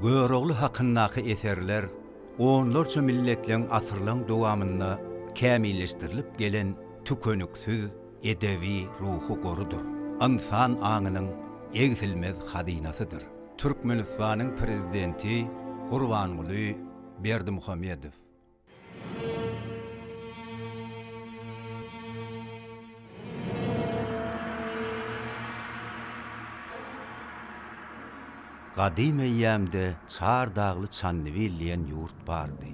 Görogly hakyndaky eserler onlarça milletlerin asyrlaň dowamynda kämilleşdirilip gelen tükönüksiz edebi ruhu gorudur. İnsan aňynyň egzilmez hazinasıdır. Türkmenistanyň prezidenti Gurbanguly Berdimuhammedow. Gadim eýýämde Çar dagly Çanlyby diýen ýurt bardy.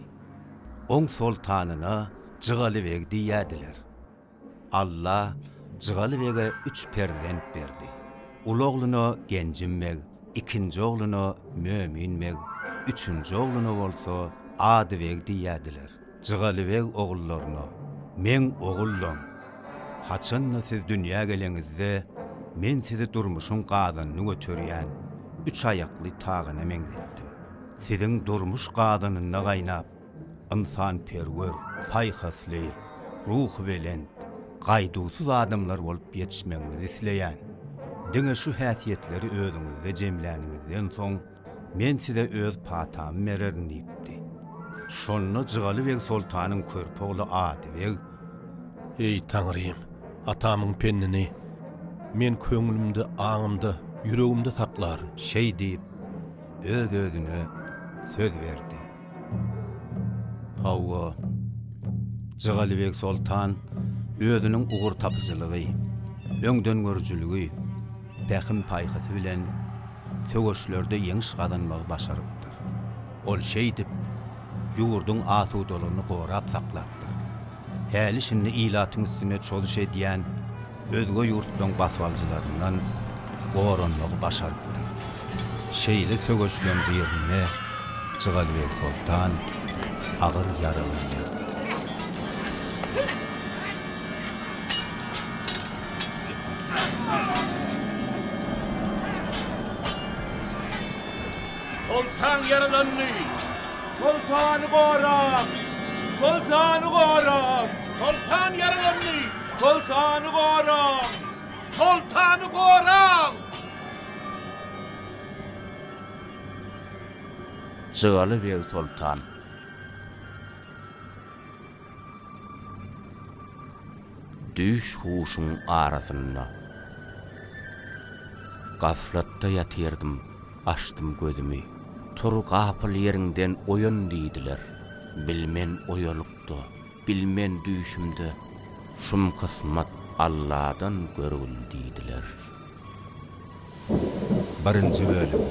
Oň sultanyna Jygalybeg diýýärdiler. Allah Jygalybege 3 perzent berdi. Ulogluny Genjimbeg, ikinji ogluny Möminbeg, üçünji ogluny bolsa Adybeg diýýärdiler. Jygalybeg ogullaryna: "Men ogullam. Haçanna siz dünýä gelengizde men sizi durmuşyň gadyny götürýän 3 ayakly tagyna meňzetdim. Siziň durmuş gadynyna gaýnap, insan perwer, paýhasly, ruh bilen gaýdusuz adamlar bolup ýetişmeňizi isleýän. Diňe şu häsiýetleri özüňizde jemläningizden soň men size öz patamy bererim" diýipdi. Şonu Jygalybeg sultanyň körpogly Adybeg: "Ey Taňrym, atamyň pennini men köňülümde, aňymda, yüregimde saklaryn" şey diýip öz-özüne söz berdi. Hawa Jygalybeg sultan özüniň ugur tapyjylygy, öňden görjüligi, bähim paýhasy bilen söwüşlerde ýeňiş gadanmagy başarypdyr. Ol şey diýip ýurdun asudalygyny gorap saklapdyr. Häli şinni ilatyň üstüne çoluş edýän özge ýurtlaryň baswaljylaryndan goranmagy başarypdyr. Şeýle söwüşlerin ýerine Jygalybeg sultan agyr yaralandy. Sultan yaralandy. Sultany goram! Sultany goram! Sultan yaralandy. Sultany goram! Sultany goram. Jygalybeg sultan düş huşuň arasynda gaflatda ýatyrdım, açdym gözümi. Tur gapyl ýeriňden oýan diýdiler. Bilmen oýalykdy, bilmen düýşümde. Şum kysmat Allah'dan görgül diýdiler. Birinji bölüm.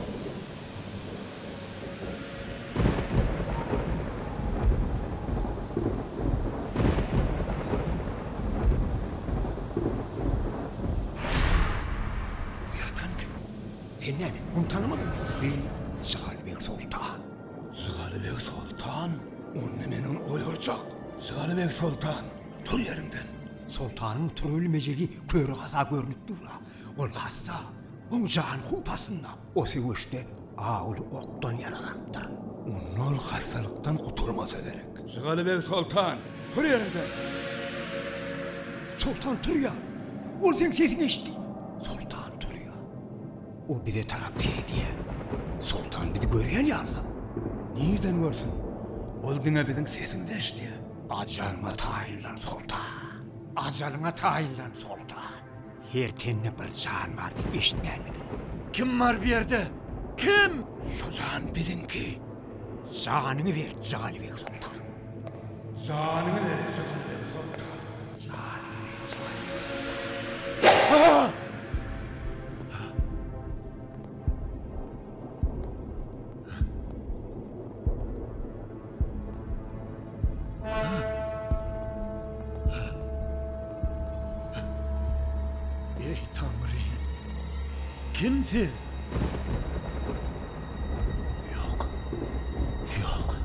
Sen näme? Onu tanımadın mı? Jygalybeg sultan. Jygalybeg sultan? Onu menen oýarjak. Jygalybeg sultan, tur ýeriňden. Sultanyň tur ölmejegi köre gaza görnüp durra. Ol hassa, oň jan hupasynda. O sewişde aýly okdan yaralandyr. Onu ol hassalykdan guturmasa gerek. Jygalybeg sultan, tur ýeriňden. Sultan turya. Ol sen sesini eşdi. Sultan turya. O bize tarap diye. Sultan bizi görýän ýaly. Nirden görsün? Ol diňe biziň sesimizi eşdi. Ajalyňa taýynlan sultan. Ajalyňa taýynlan sultan. Her tenne bir jan bar diýip eşitmänmidin? Kim var bu ýerde? Kim? Şu jan biziňki. Janyny ber Jygalybeg sultan. Janyny ber Jygalybeg sultan. Ah! Ey Tanrı! Kimsiz? Yok. Yok.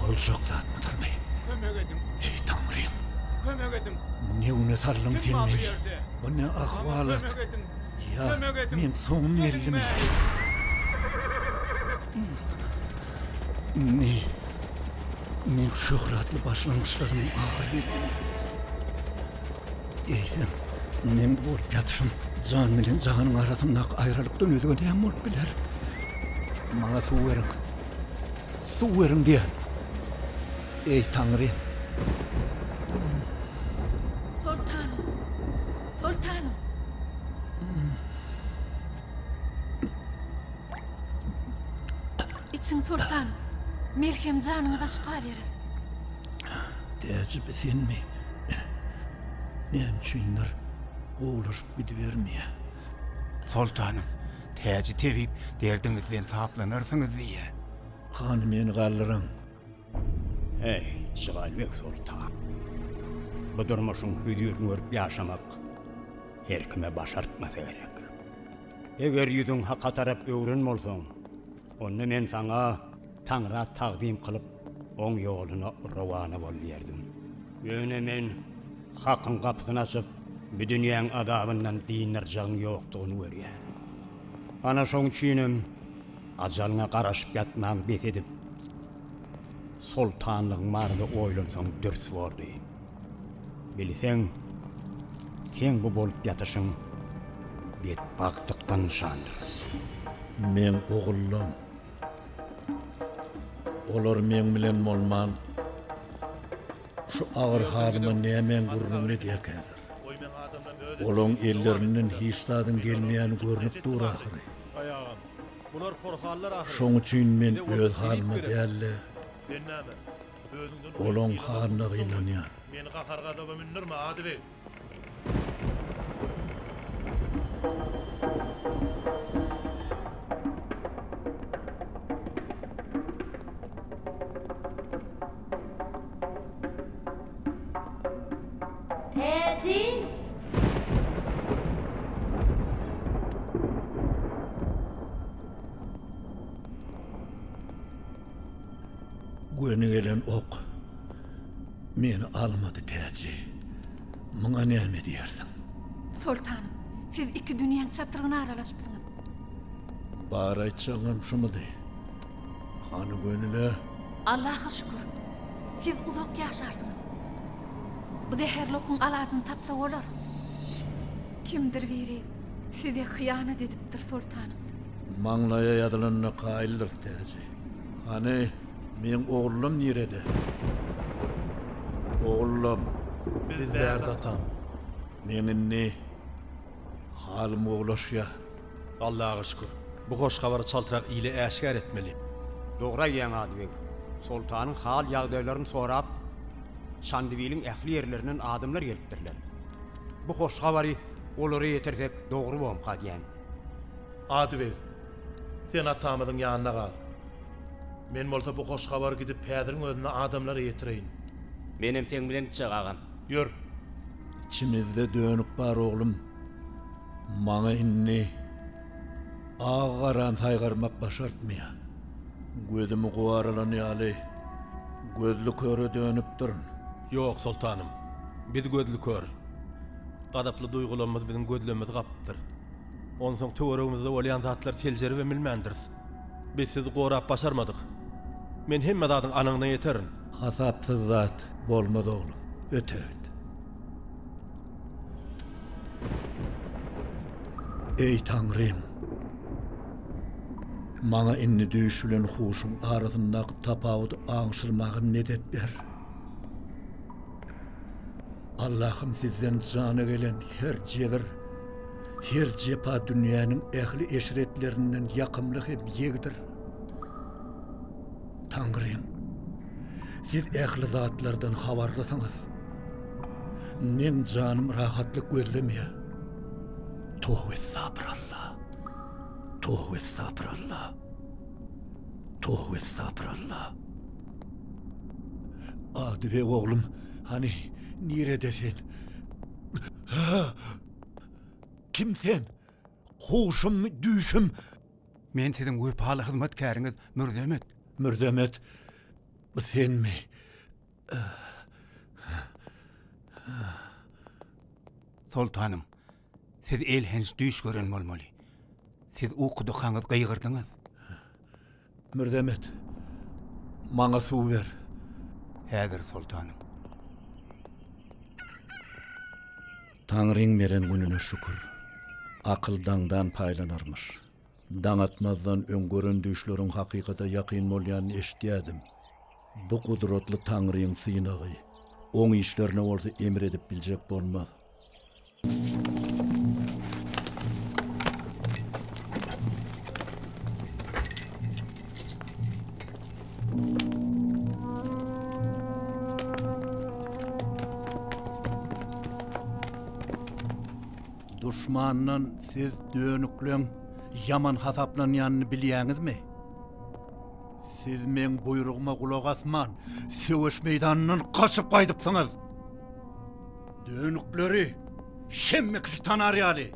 Olacak zatmıdır mı? Kömek edin. Ey Tanrım! Kömek edin. Ne unutalım Kim var bu filmi? yerde? O ne ahvalat? Kömek edin. Ya Kömek edin. men sonum geldim. Ne şöhretli başlangıçlarım ağır. Eýsem, men bolup ýatyrym, jan bilen janyň arasyndaky aýralykdan özüne näme bolup biler? Maňa suw beriň. Suw beriň diýen. Ey Tanrym. Sultanım. Sultanım. İçin sultanım. Melhem canına da şifa verir. Täze bisenmi? Men çynlar gowlaşyp gidibermiýe. Sultanım, täze tebip derdiňizden saplanarsynız diýe. Hany meni galdyryň. Hey, Şıgalbek Sultan. Bu durmuşun hüdürünü görüp yaşamak her kime başartmasa gerek. Eger yüzün haqqa tarap öwren bolsaň, onu men sana Taňra taqdim kılıp oň ýoluna rawany bolýardım. Ýöne men hakyň gapysyny açyp, bu dünýäň adabyndan dinlerjagyň ýokdugyny görýär. Ana şoň üçinem ajalyna garaşyp ýatmaň bes edip, sultanlyk mardy oýlansaň dürs boldy. Bilseň, sen bu bolup ýatyşyň betbaktykdan nişandyr. Men oğullum. Olar men bilen bolman. Şu ağır halymy nämen gurrunly diýekäler. Olaň elleriniň hiçdadyn gelmeýän görnüp dur ahyry. Ayağım. Bular korkarlar ahir. Şoň üçin men öz halymy dälle, Ben näme? Özüňden olaň halyna gynanýar. Meni qaharga da mindirme Adibek. Täze. Güni gelen ok meni almadı täze. Muňa näme diýersiň? Sultanım, siz iki dünýäň çatyryna aralaşypsyňyz. Bar aýtsaňam şumudy. Hany gönüle Allah'a şükür. Siz uzak yaşarsınız. Bu deherlokyň aladyny tapsa bolar. Kimdir biri size hıyanet edipdir sultanım. maňlaya ýadylanna gaýyldyr täze. Hany men oğlum nerede? Oğlum, Biz bärde atam. meninni halym oglaşýa. Allah'a şükür. Bu hoş habary çaltyrak ile äşkär etmeli. Doğra ýan Adibek. Sultanyň hal ýagdaýlaryny sorap, Şandiwiliň ähli ýerlerinden adamlar gelipdirler. Bu hoş habary olary ýetirsek dogry bolmap diýen. Adibek, sen atamyň ýanyna gal. Men bolsa bu hoş habar gidip pädiriň özüne adamlara ýetireýin. Benim sen bilen çygagam. Ýör. İçimizde dönüp bar oğlum. Maňa inni ağaran taýgarmak başartmaya. Gözümü guwaralan ýaly. Gözlü köre dönüp durun. Yok sultanım. Biz gözlü kör. Gadaply duygularymyz biziň gözlemimiz gapdyr. Onsoň töweregimizde bolýan zatlar teljeri we bilmendir. Biz sizi gorap başarmadyk. Men hemme zadyň anaňdan ýeterin. Hasapsız zat bolmaz oğlum. Ötebit. Ey Tanrym. Maňa inni düýşülen huşuň arasyndaky tapawuty aňşyrmagym medet ber. Allah'ım sizden cana gelen her cebir, her cepa dünyanın ehli eşretlerinden yakımlık hem yegdir. Tanrım, siz ehli zatlardan havarlasanız, men canım rahatlık gözlemeye. Tuh ve sabrallah, tuh ve sabrallah, tuh ve sabrallah. Adi ve oğlum, hani neredesin? Kim sen? Huşum, düşüm. Men siziň wepaly hyzmatkäriniz Mürdemet. Mürdemet, bu sen mi? Sultanım, siz el hens düş gören bolmaly. Siz ukudykaňyz gıýgyrdyňyz. Mürdemet, maňa suw ber. Häzir sultanım. Tanrıň beren gününe şükür. Akyldaňdan paýlanarmyş. Daňatmazdan öňgören düşleriň hakykata ýakyn bolýanyny eşitýädim. Bu gudratly Taňryň synagy, oň işlerine bolsa emir edip biljek bolmaz. Düşmandan siz dönüklen yaman hasaplanyanyny bilýäňizmi? Siz men buyruguma kulak asman, söwüş meýdanynyň kaçyp gaýdypsyňyz. Dönükleri şemme kişi tanar ýaly.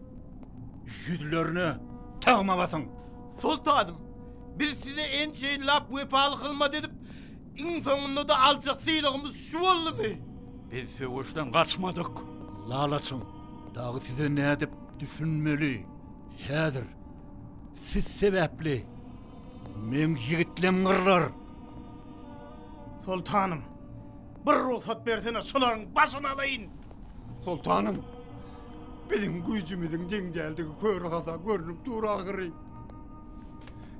Yüzlerini tagma basyň. Sultanım, biz size ençeyin lap wepaly kılma dedip, iň soňunda da aljak syýlygymyz şu boldumy? Biz söwüşden kaçmadyk. Lalaçyň, dağı size nädip düşünmeli. Häzir siz sebäpli men yigitlem gırlar. Sultanım, bir ruhsat bersene şolaryň başyna alayın. Sultanım, bizim güýjümiziň deňdäldigi köre gasa görünüp duragyry.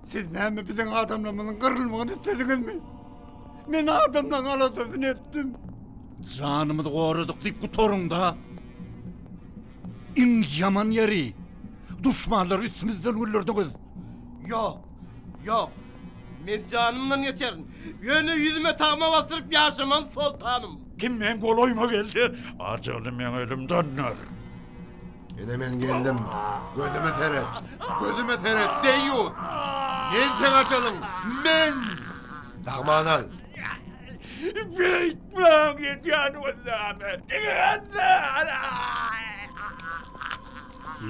Siz näme biziň adamlarymyzyň gyrylmagyny istediňizmi? Men adamlaryň alasasyny etdim. Canymyzy goradyk diýip gutoruň da. İň yaman ýeri. Düşmanlar üstümizden öldürdüňiz. Yok, yok. Men canımdan geçerim. Yönü yüzüme tağma bastırıp yaşaman sultanım. Kim men goloyma geldi? Ajaly men elimdenler. Ene men geldim. Gözüme seret. Gözüme seret. Deyýür. Men sen açalım. Men. Dağman al. Bitmem yetýän wazame.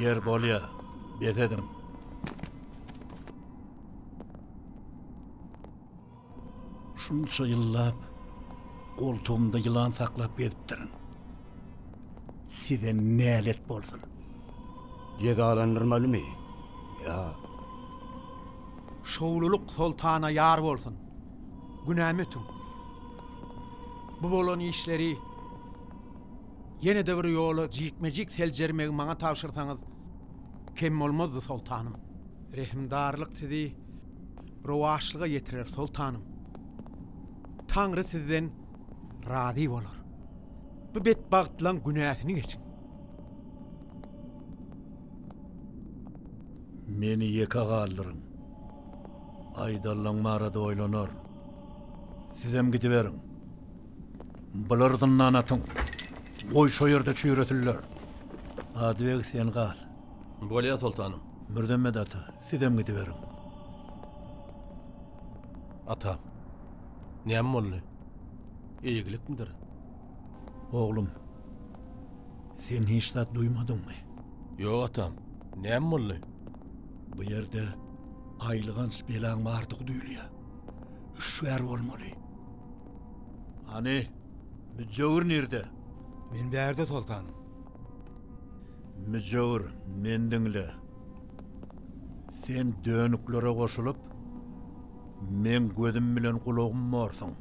Yer bolýa, bezedim. Şunça yıllap, koltuğumda yılan saklap bezipdirin. Size nälet bolsun? Cezalandırmalı mı? Ya, Şowluluk sultana ýar bolsun. Günäm ötüň. Bu bolan işleri ýene de bir ýola jikmejik seljermegi maňa tapşyrsaňyz kem bolmazdy sultanım. Rehimdarlyk sizi rowaşlyga ýetirer sultanım. Taňry sizden razy bolar. Bu betbagtlaň günäsini geçin. meni ýeka galdyryn. Aýdallaň marada oýlanar. Sizem gidiberiň. Bulardan anatyň. Goý şo ýerde çüýretirler. Adybek sen gal. Bolýa sultanım. Mürdemed ata, sizem gidiberiň. Ata. Näme boldy? Eýgilikmidir? Oğlum, sen hiç zat duymadyňmy? Ýok atam. Näme boldy? Bu ýerde aýlygans belaň bardygy duýulýar. Şuýar bolmaly. Hani, müjewir nerede? Men bärde sultanım. Müjewir, men diňle. Sen dönüklere goşulyp, men gözüm bilen kulagym morsaň.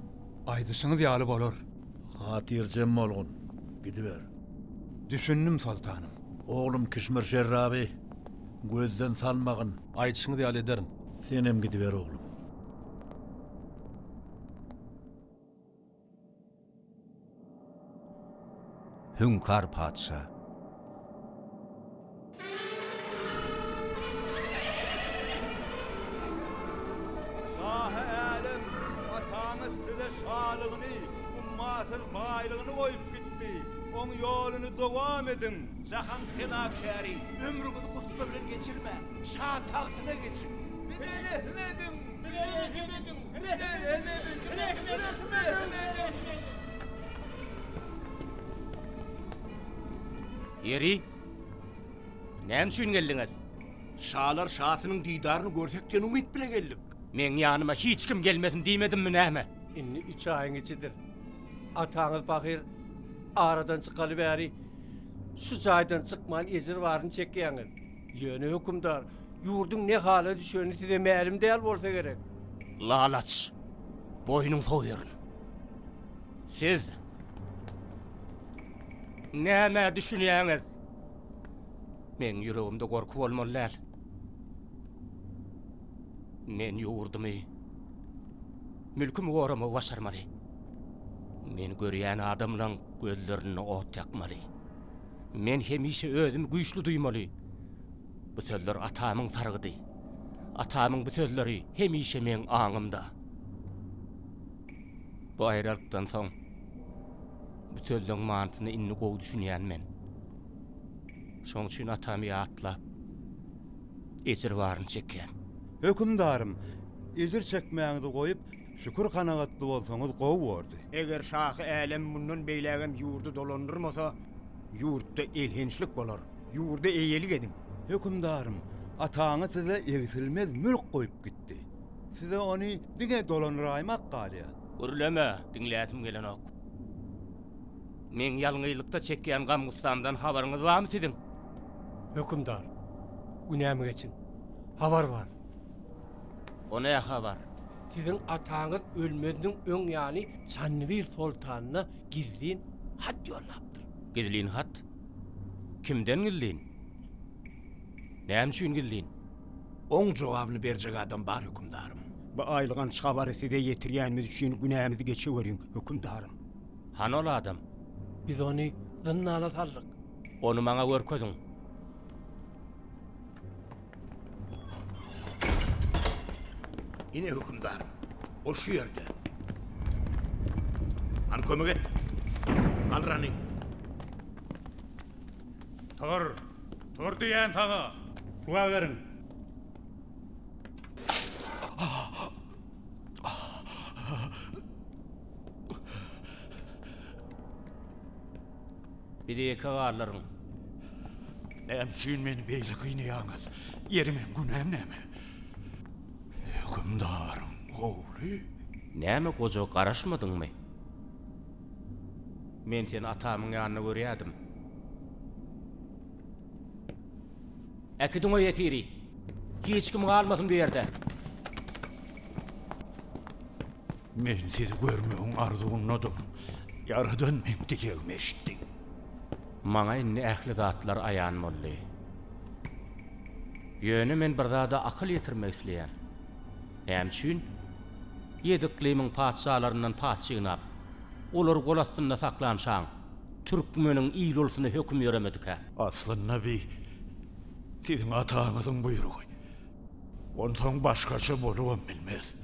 Aýdyşyňyz ýaly bolar. Hatirjem bolgun. Gidiber. Düşündüm sultanım. Oğlum Kişmir Şerrabi, gözden salmagyn. Aýdyşyňyzy ýaly ederim. Senem gidiber oğlum. Hünkar padşa. Sahi älim, ataňyz size şalygyny, ummatyň baýlygyny goýup gitdi. Oň ýoluny dowam edin. Jahan fenakary, ömrüňizi gussa bilen geçirme. Şah tagtyna geçin. Bilehmedim. Yeri, näme üçin geldiňiz? Şalar şahynyň diýdaryny görsekden umyt bilen geldik. Men ýanyma hiç kim gelmesin diýmedimmi näme? Inni 3 aýyň içidir. Ataňyz Bahyr aradan çykaly bäri şu jaýdan çykman ejir baryn çekýäňiz. Ýöne hökümdar, ýurduň ne hala düşeni size mälim däl bolsa gerek. Lalaç, boynuň soýaryn. Siz näme düşünýäňiz? Men ýüregimde gorku bolmalylar. Men ýurdumy, mülkümi goramy başarmaly. Men görýän adamlaryň gözlerini ot ýakmaly. Men hemişe özüm güýçli duýmaly. Bu sözler atamyň sargydy. Atamyň bu sözleri hemişe men aňymda. Bu aýralykdan soň bu sözleň manysyny inni gowy düşünýän men. Şoň üçin atamy ýatlap ejir baryn çekýän. Hökümdarım, ejir çekmäňizi goýup, şükür kanagatly bolsaňyz gowy boldy. Eger şahy älim mundan beýlägem ýurdu dolandyrmasa, ýurtda elhençlik bolar. Ýurda eýelik edin. Hökümdarım, ataňy size egsilmez mülk goýup gitdi. Size onu diňe dolandyraýmak galya. Gürleme, dinläsim gelen ok. Men ýalňylykda çekýän gam gustamdan habaryňyz barmy sizin? Hökümdar, günämi geçin. Habar var. O ne habar? Sizin ataňyz ölmediň öň ýaly Çanvyl sultanyna gizlin hat ýollapdyr. Gizlin hat? Kimden gizlin? Näme üçin gizlin? Oň jogabyny berjek adam bar hökümdarym. Bu aýlygan habary size ýetirýänmiz üçin günämizi geçiweriň hökümdarym. Han ol adam? Biz onu zınnala saldyk. Onu maňa görkezin. Ine hökümdarym, o şu ýerde. Han kömek et. Al ranyň. Tor diýen taňa. Şuwa berin. Bir de kagarlaryň. Näme üçin meni beýle kynýaňyz? Ýerimen günäm näme? Hökümdarym, gowly. Näme goja garaşmadyňmy? Men seni atamyň ýanyna görýärdim. Äkidiňe ýetiri. Hiç kim galmadym bu ýerde. Men sizi görmegiň arzuwundym. Yaradan men diýegimi eşitdim. Maňa inni ähli zatlar aýan boldy. Ýöne men bir zada akyl ýetirmek isleýär. Hem üçin ýedikliğimin paçalarından paçygnap, olar gol astynda saklanşaň, türkmeniň iýil bolsuny höküm ýöremedik ha. Aslynda bir sizin ataňyzyň buyrugy. Ondan başgaça bolubam bilmez.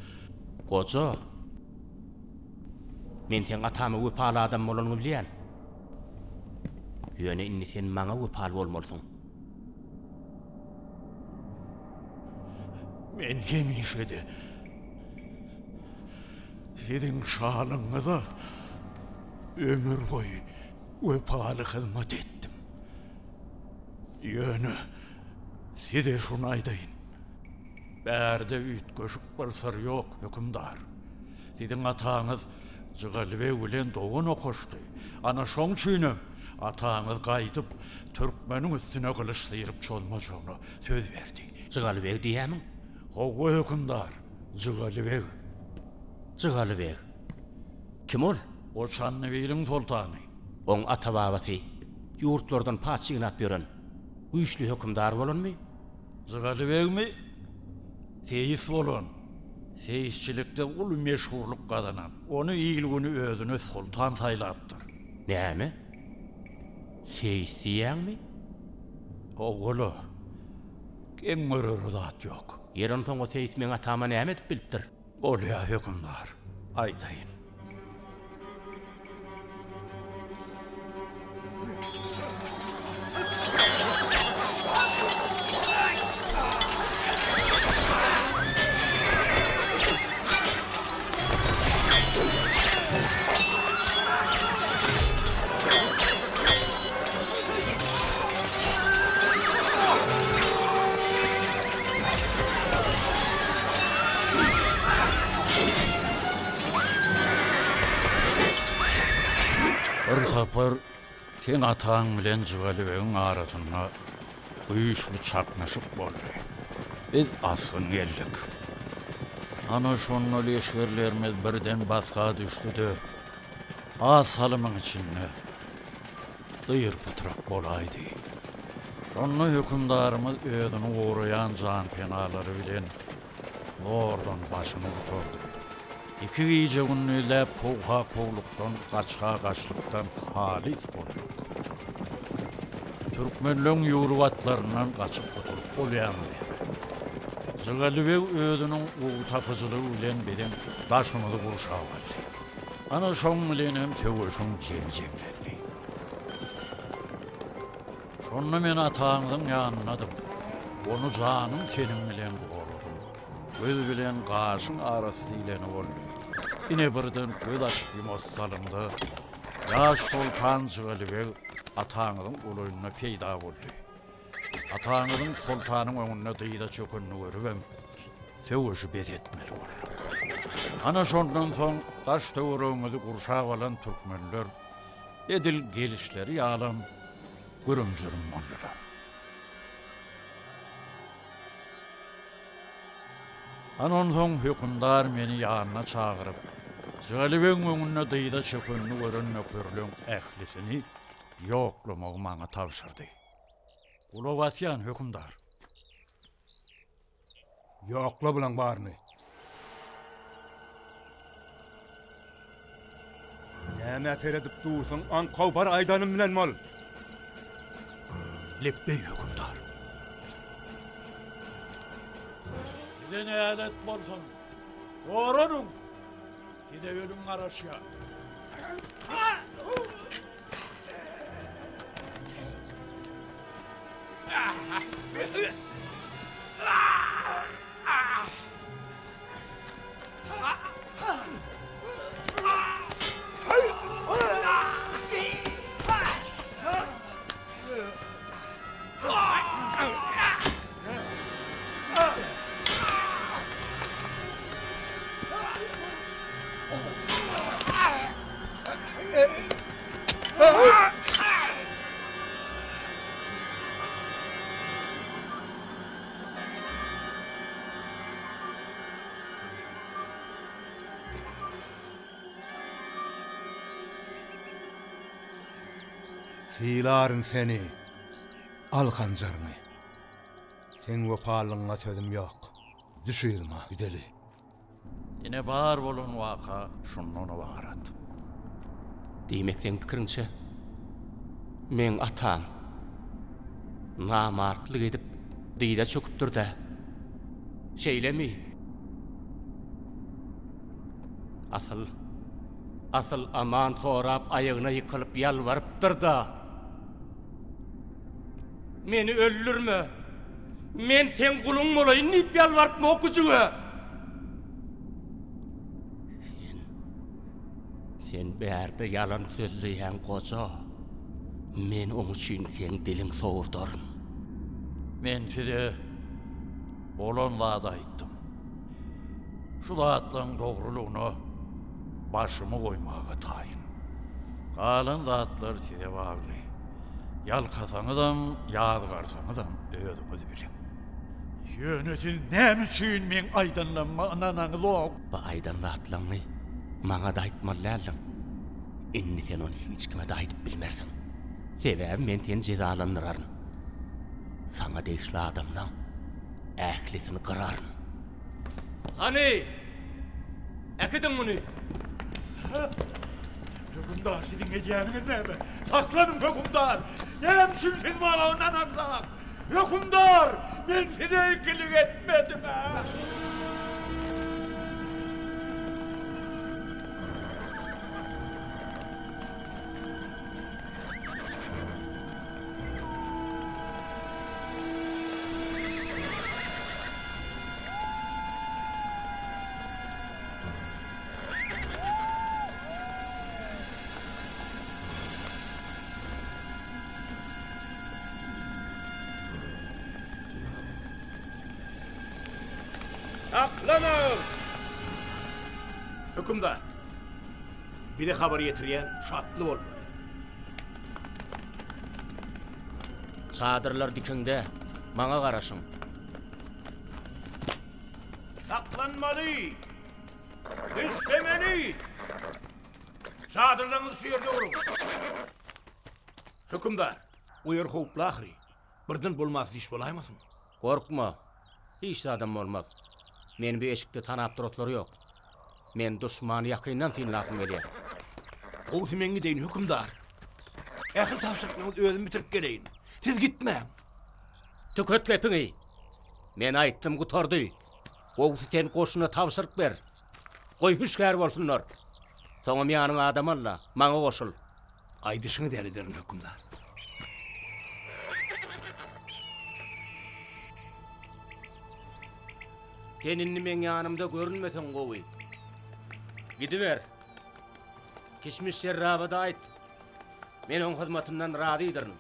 Goja, men sen atamy wepala adam bolanyny bilýän. Ýöne inni sen maňa wepal bolmalysyň. Men hemişe de sizin şanyňyza ömür boyu wepaly hyzmat etdim. Ýöne size şunu aýdaýyn. Bärde ütgeşik bir sır ýok, hökümdar. Sizin ataňyz Jygalbek bilen dogan okoşdy. Ana şoň üçin ataňyz gaýdyp türkmeniň üstüne gylyç syýryp çolmajagyna söz berdi. Jygalbek diýämiň? Howa hökümdar, Jygalbek. Jygalbek. Kim ol? O Çanvylyň sultany. Oň ata babasy ýurtlardan paçygnap ýören güýçli hökümdar bolanmy? Jygalbekmi? Teýis bolan. Seýisçilikde ul meşhurluk gazanan. Onu iýilgini özüne sultan saýlapdyr. Näme? Seýis diýäňmi? Oğulu, kim görür zat ýok. Ýerin soň o seýis meň atama näme edip bilipdir? Bolýa hökümdar, aýdaýyn. Bir sapar sen ataň bilen Jygalbegiň arasyna güýçli çaknaşyk boldy. Biz asyn geldik. Ana şonu leşverlerimiz birden baska düşdü. Asalymyň içinde dyr putrak bolaydy. Şonu hökümdarymyz özüni gorayan jan penalary bilen Oradan başını tuturdu. İki gece günlüğüyle kovha kovluktan, kaçha kaçlıktan halis olduk. Türkmenlön yurvatlarından kaçıp oturup olayandı. Zıgalıbek ödünün uğu tapıcılığı ulen bedim daşımızı kurşağı vardı. Ana şon bilen hem tövüşün cemcemlerdi. Şonunu men atağımdın yanınadım. Onu canım tenim bilen korudum. Göz bilen qaşın arası ileni oldu. Yine birden göz açıp yumos salındı. Yaş Sultan Zıgalıbek atağımdın uluynuna peyda oldu. Atağımdın sultanın önüne dıyda çökününü görübem. Tövüşü bet etmeli oldu. Ana şondan soň taş töwerüňizi gurşap alan türkmenler edil gelişleri ýalam görümjürüm bolýar. Anan soň hökümdar meni ýanyna çagyryp, Zalibek öňünde dyýda çökünni gören nökörlüň ählisini ýoklamagy maňa tapşyrdy. Ulak asýan hökümdar. Ýokla bilen barmy? Näme teredip dursun, anqaw bar aydanım bilen mol. Lebbey hökümdar. Bize ne alet bolsun? Oranın. Gide ölüm araşya. Fiların seni, al hancarını. Sen wopallygyňa sözüm ýok. Düşürme, gideli. Yine bar bolan waka şundan barat. Diýmekden pikiriňçe, men atam namartlyk edip dyýda çöküpdir-de. Şeýlemi? Asıl aman sorap aýagyna ýykylyp ýalwarypdyr-da. Meni öldürme. Men sen guluň bolaýyn diýip ýalwarypmy okujuga. Sen bärde yalan sözleýän goja. Men oň üçin sen diliň sowurdarym. Men size bolan wada aýtdym. Şu zatlaryň dogrulygyna başymy goýmaga taýyn. Galan zatlar size bagly. Yalkasaňyzam, ýazgarsaňyzam özüňiz bilin. Ýönetin näme üçin men aýdanlanma ananaňyz ok? Bu aýdanlatlaňy maňa da aýtmalyň. Inni sen onu hiç kime de aýdyp bilmersiň. Sebäbi men seni jezalandyraryn. Sana deýişli adamdan ählisini gyraryn. Hani? Äkidin muny? Hökümdar, sizin edýäniňiz näme? Saklanın hökümdar! Näme üçin siz maňa onananlar? Hökümdar! Men size ikilik etmedim ha! Saklanın! Hükümdar, bir de haber getirýän şatly bolmaly. Çadırlar dikinde, maňa garaşyň. Saklanmaly! Düşlemeli! Çadırlaryňyzy şu ýerde guruň. Hükümdar, bu ýer howply birden bolmaz iş bolaýmasyn? Korkma, hiç adam olmaz. Men bu eşikde tanap durotları yok. Men düşmanı yakından fillatım gelýär. Oğuz men gideyin hükümdar. Ähli tapşyryklarymyzy özüm bitirip geleyin. Siz gitmeň. Tüket kepiňi. Men aýtdym gutardy. Oğuz sen koşuna tapşyryk ber. Goý hüşgär bolsunlar. Soňa ýanyň adam alla, maňa goşul. Aýdyşyňy däl ederim hükümdar. Seninni men ýanymda görünmesen gowy. Gidiver. Kişmiş şerraba da aýt. Men oň hyzmatymdan razydyryň.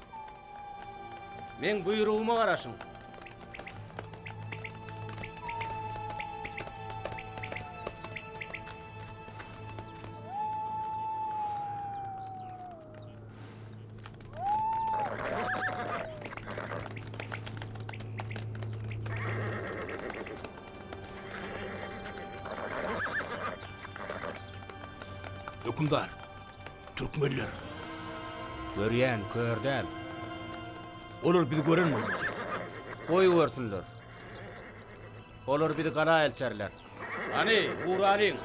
Men buyruguma garaşyň. Hükümdar. Türkmenler. Görýän kördäl. Olar bizi gören mi? Goý görsünler. Olar bizi gana elterler. Ani, uğralyň.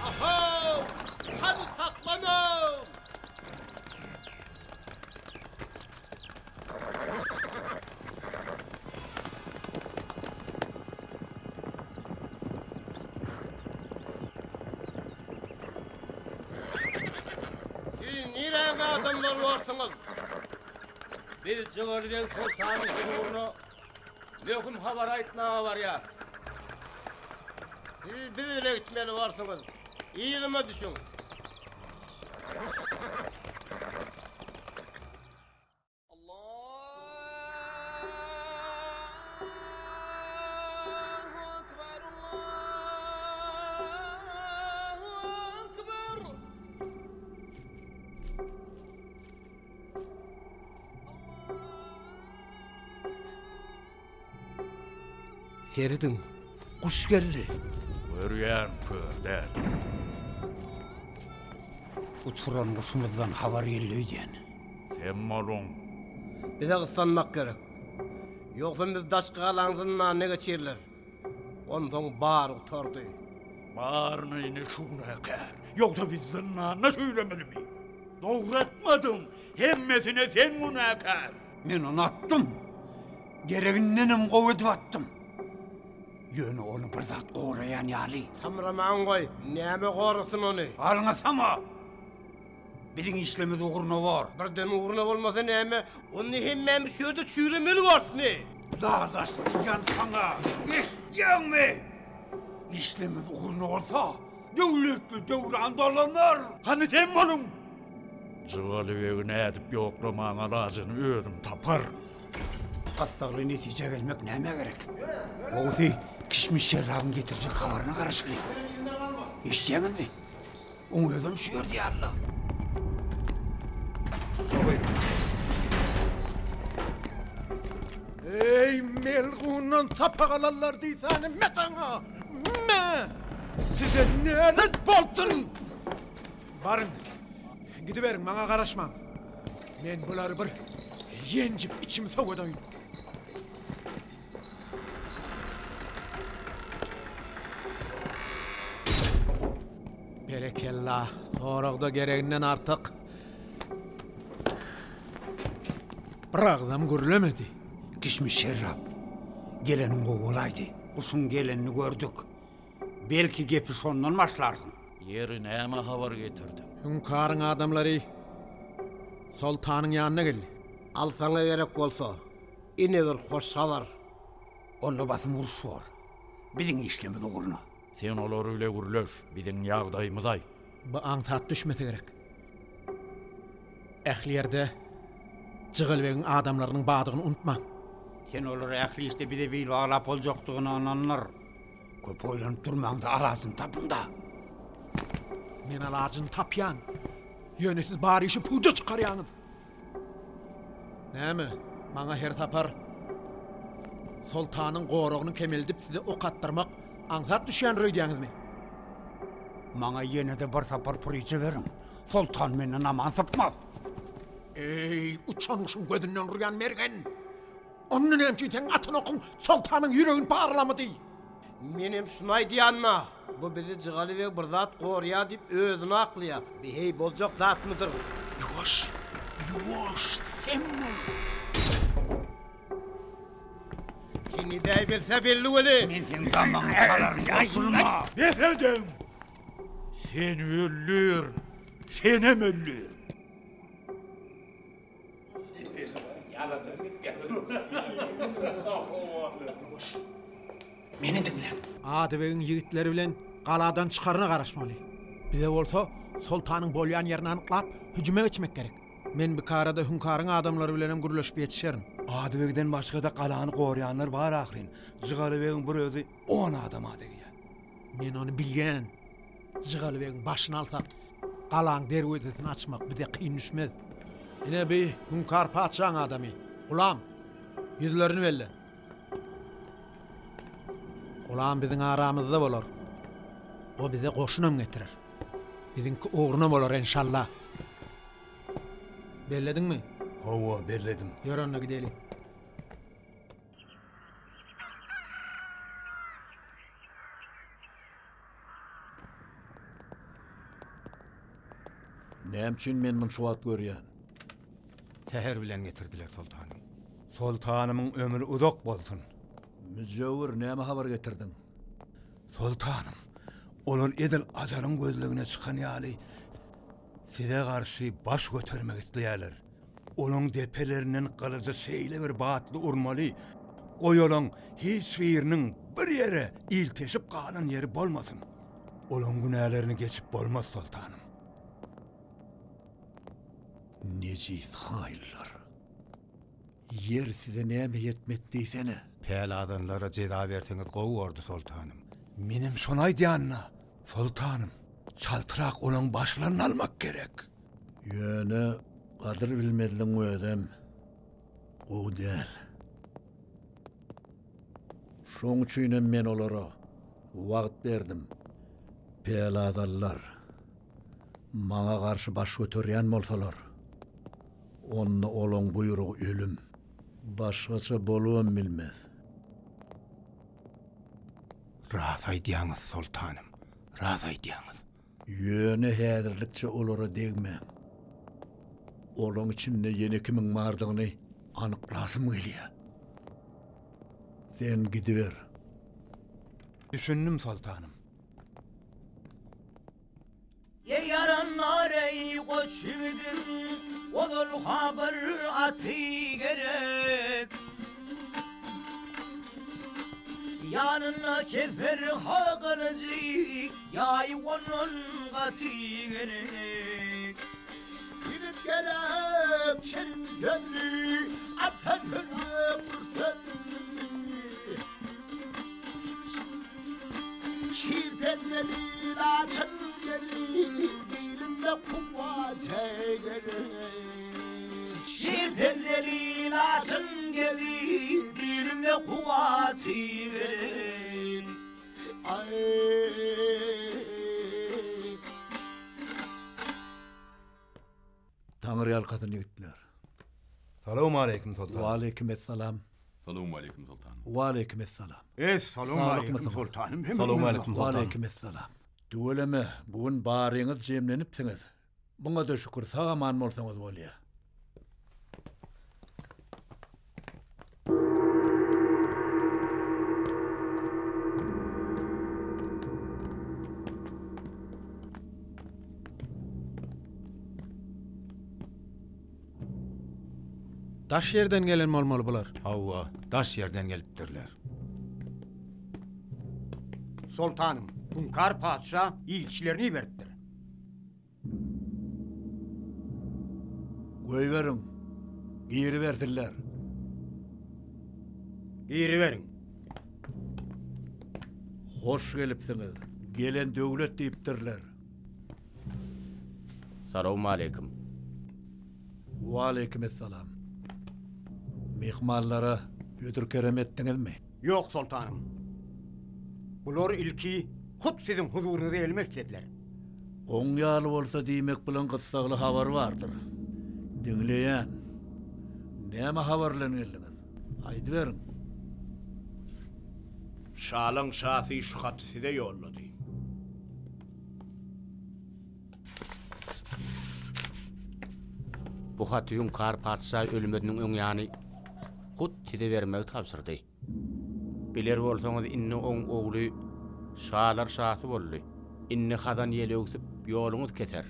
Aha! Hadi saklanın! Nirəngə adamlar varsınız? Biz Cığırlı'nın sultanı uğruna löküm haber aýtmaga barýar. Siz bizle gitmeli varsınız. İyilime düşün. Feridin, kuş geldi. Görýän kördäl. Uçuran kuşumuzdan habar gelýän. Sen malum. Bize kıssanmak gerek. Yoksa biz daşkı alansından ne geçirler? Ondan bağır utardı. Bağırnayını şurakar. Yoksa biz zınnağına söylemeli mi? Doğratmadım. Hemmesine sen münakar. Men onu attım. Gereğindenim kovudip attım. Yönü onu bir zat korayan yali. Samraman koy, näme korusun onu? Alına sama. Bizim işlemiz uğruna var. Birden uğruna olmasa näme? Onu hemmem şöyle çürümeli varsın ne? Dağdaş diyen sana. İstiyen mi? İşlemiz uğruna olsa devletli devran dolanır. Hani sen malum? Zıvalı evine edip yoklamağa lazını özüm tapar. Kastaklı netice gelmek näme gerek? Oğuz'u kişmiş şerrabın getirecek havarına karışılayım. İşleyenin mi? Onu özüm şuyor diye Allah. Ey melgunun tapagalarlar diýsany metaňa. Me! Size nälet boltun? Barın. Gidiberin, maňa garaşmaň. Men bulary bir yenjip içimi sowadyň. Berekella, soragda gereginden artık. Biragdam görülemedi. Kişmiş şerrab. Gelenin kovulaydı. Kuşun gelenini gördük. Belki gepi sondan başlarsın. Yeri näme haber getirdin? Hünkârın adamları sultanın yanına geldi. Alsana gerek olsa, inedir hoş salar. Onunla basım vuruş var. Bizim işlemiz uğruna. Sen olar öyle gürleş, bizim yağdayımız ay. Bu antat düşmese gerek. Ähli yerde Cığılbeğin adamlarının bağdığını unutma. Sen olur ähli işte bir de bil bağlap olacaktıgını ananlar. Köp oylanıp durmağında arasın tapın da. Men alacını tapyan. Yönesiz bari işi puca çıkaryanın. Näme? Maňa her tapar sultanın goruğunu kemeldip size ok attırmak ansat düşen röýdýäňizmi? Maňa ýene de bir sapar puriçe berin. Sultan menden aman sapmaz. Ey, uçanmışın gözünden rüyan mergen. Onun emçi ten atın okun sultanın yüreğini parlamady. Menem şunay diýanma. Bu bizi jygaly we bir zat gorýa diýip özüni aklya. Beýi boljak zat mydyr? Yuwaş, sen mi? Kini de bilse belli oli. Men zamanı çalar ýaýgylma. Efendim, sen öllür, senem öllür. Meni dinle. Adybegiň ýigitleri bilen galadan çykaryna garaşmaly. Bize bolsa sultanyň bolýan ýerini anyklap hüjüme geçmek gerek. Men bu karada hünkaryň adamlary bilenem gürleşip ýetişerim. Adybegden başga da galany gorýanlar bar ahyryn. Jygalybegiň bir özü 10 adam adygy. Men onu bilýän. Jygalybegiň başyna alsa galaň derwedetini açmak bize kyn düşmez. Ine bir hünkar paçaň adamy. Ulam, ýüzlerini belle. Ulan bizim aramızda bolar. O bize koşunum getirir. Bizimki uğruna bolar inşallah. Belledin mi? Hova, belledim. Yürü onunla gidelim. Nämçin menden şuwat görýän? Seher bilen getirdiler sultanım. Sultanymyň ömrü uzak bolsun. Müjewir näme habar getirdin? Sultanım, olar edil ajaryň gözlegine çykan ýaly size garşy baş götermek isleýärler. Olaň depeleriniň galyjy şeýle bir batly urmaly. Goýalaň hiç biriniň bir ýere ilteşip galan ýeri bolmasyn. Olaň günälerini geçip bolmaz sultanım. Necip haýyllar. Yer size näme ýetmekdiýsene? Peladanlara ceza berseňiz gowy sultanım. Menim şonay diýanna, sultanım. Çaltyrak olaň başlaryny almak gerek. Ýöne gadyr bilmediň ödem. O däl. Şoň üçin men olara wagt berdim. Peladallar maňa garşy baş göterýän bolsalar, onu olaň buýrugy ölüm. Başgaça bolawam bilmez. Razay diýäňiz sultanım, razay diýäňiz. Ýöne häzirlikçe olara degme. Olaň içinde ýene kimiň bardygyny anyklasym gelýär. Sen gidiver. Düşündüm sultanım. Yaranlar ey koçvidin, olur haber atı gerek. Yanına kefer haqınızı, yay onun katı gerek. Gidip gerek şerin gönlü, afen hürrü kursen. Şirpetleri laçın gelir, dilimde kuvvete gelir. Şirpetleri laçın gelir, dilimde kuvvete gelir. Ay. Taňry ýalkasyny gitdiler. Salamu aleykum sultan. Wa aleykumessalam. Salamu aleykum sultanım. Wa aleykumessalam. Salamu aleykum sultanım. Salamu aleykum Wa aleykumessalam. Döwleme, bugün baryňyz jemlenipsiňiz. Buňa da şükür, sağa man bolsaňyz bolýar. Daş yerden gelen molmaly bular. Hawa, daş yerden gelipdirler. Sultanım, hünkar padşah ilçilerini beripdir. Goýberin. Giri berdiler. Giri verin. Hoş gelipsiňiz. Gelen döwlet diýipdirler. Salamu aleykum. Wa aleykumessalam. Mehmanlara ödür kerem etdiňizmi? Yok sultanım. Bular ilki hut sizin huzurunuzda elmek istediler. Oň ýaly bolsa diýmek bilen gyssagly habar bardyr. Dinleýän. Näme habarlan geldiňiz? Aýdy berin. Şalyň şahy şu haty size ýollady. Bu haty Hünkar padşah ölmediniň öňýany hut tide bermek tapşyrdy. Biler bolsaňyz inni oň ogly şalar şahy boldy. Inni hadan ýeli öksüp ýoluňyz keser.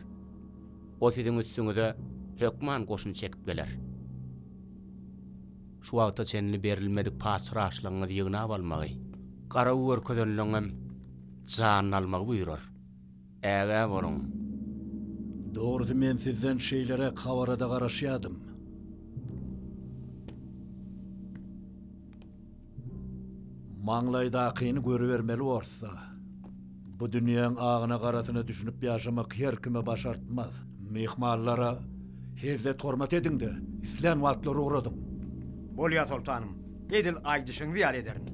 O siziň üstüňize hökman goşun çekip geler. Şu wagtda çenli berilmedik paçraşlaryňyzy ýygnap almagy, gara wörködenleňem jan almagy buýrar. Äge boluň. Doğrusu men sizden şeylere kavarada garaşýadym. Maňlaýdakyny görübermeli bolsa, bu dünýäň agyna garatyna düşünüp ýaşamak her kime başartmaz. Mehmallara hezet hormat ediňde, islen wagtlary uğradyň. Bolýa sultanym, edil aýdyşyňy ýar ederim.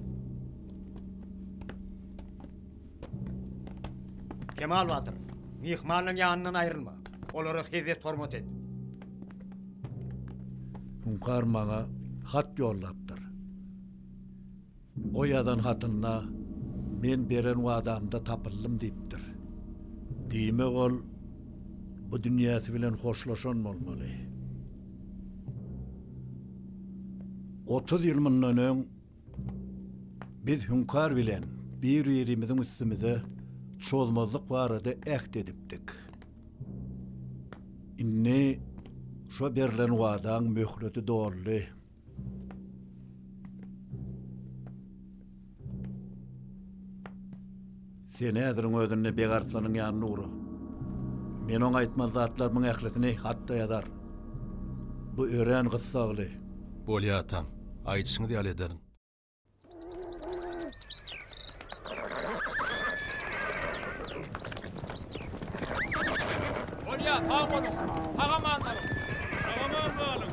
Kemal Batyr, mehmanyň ýanyndan aýrylma. Olara hezet hormat et. Hünkar maňa hat ýollapdyr. O ýadan hatyna men beren wadamda tapyldym diýipdir. Diýmek ol bu dünýäsi bilen hoşlaşan bolmaly. 30 ýyl mundan öň biz Hünkar bilen bir-birimiziň üstümize çolmazlyk barada ähd edipdik. Inni şo berilen wadaň möhleti dolly. Sen ädiriň özüne begartlanyň ýanyna ura. Men oňa aýtmaz zatlaryň ähletini hatda ýazar. Bu ören gyssagly. Bolýa atam, aýdyşyňy ýal ederim. Bolýa, sag bolun. Tagaman alın. Tagaman alın.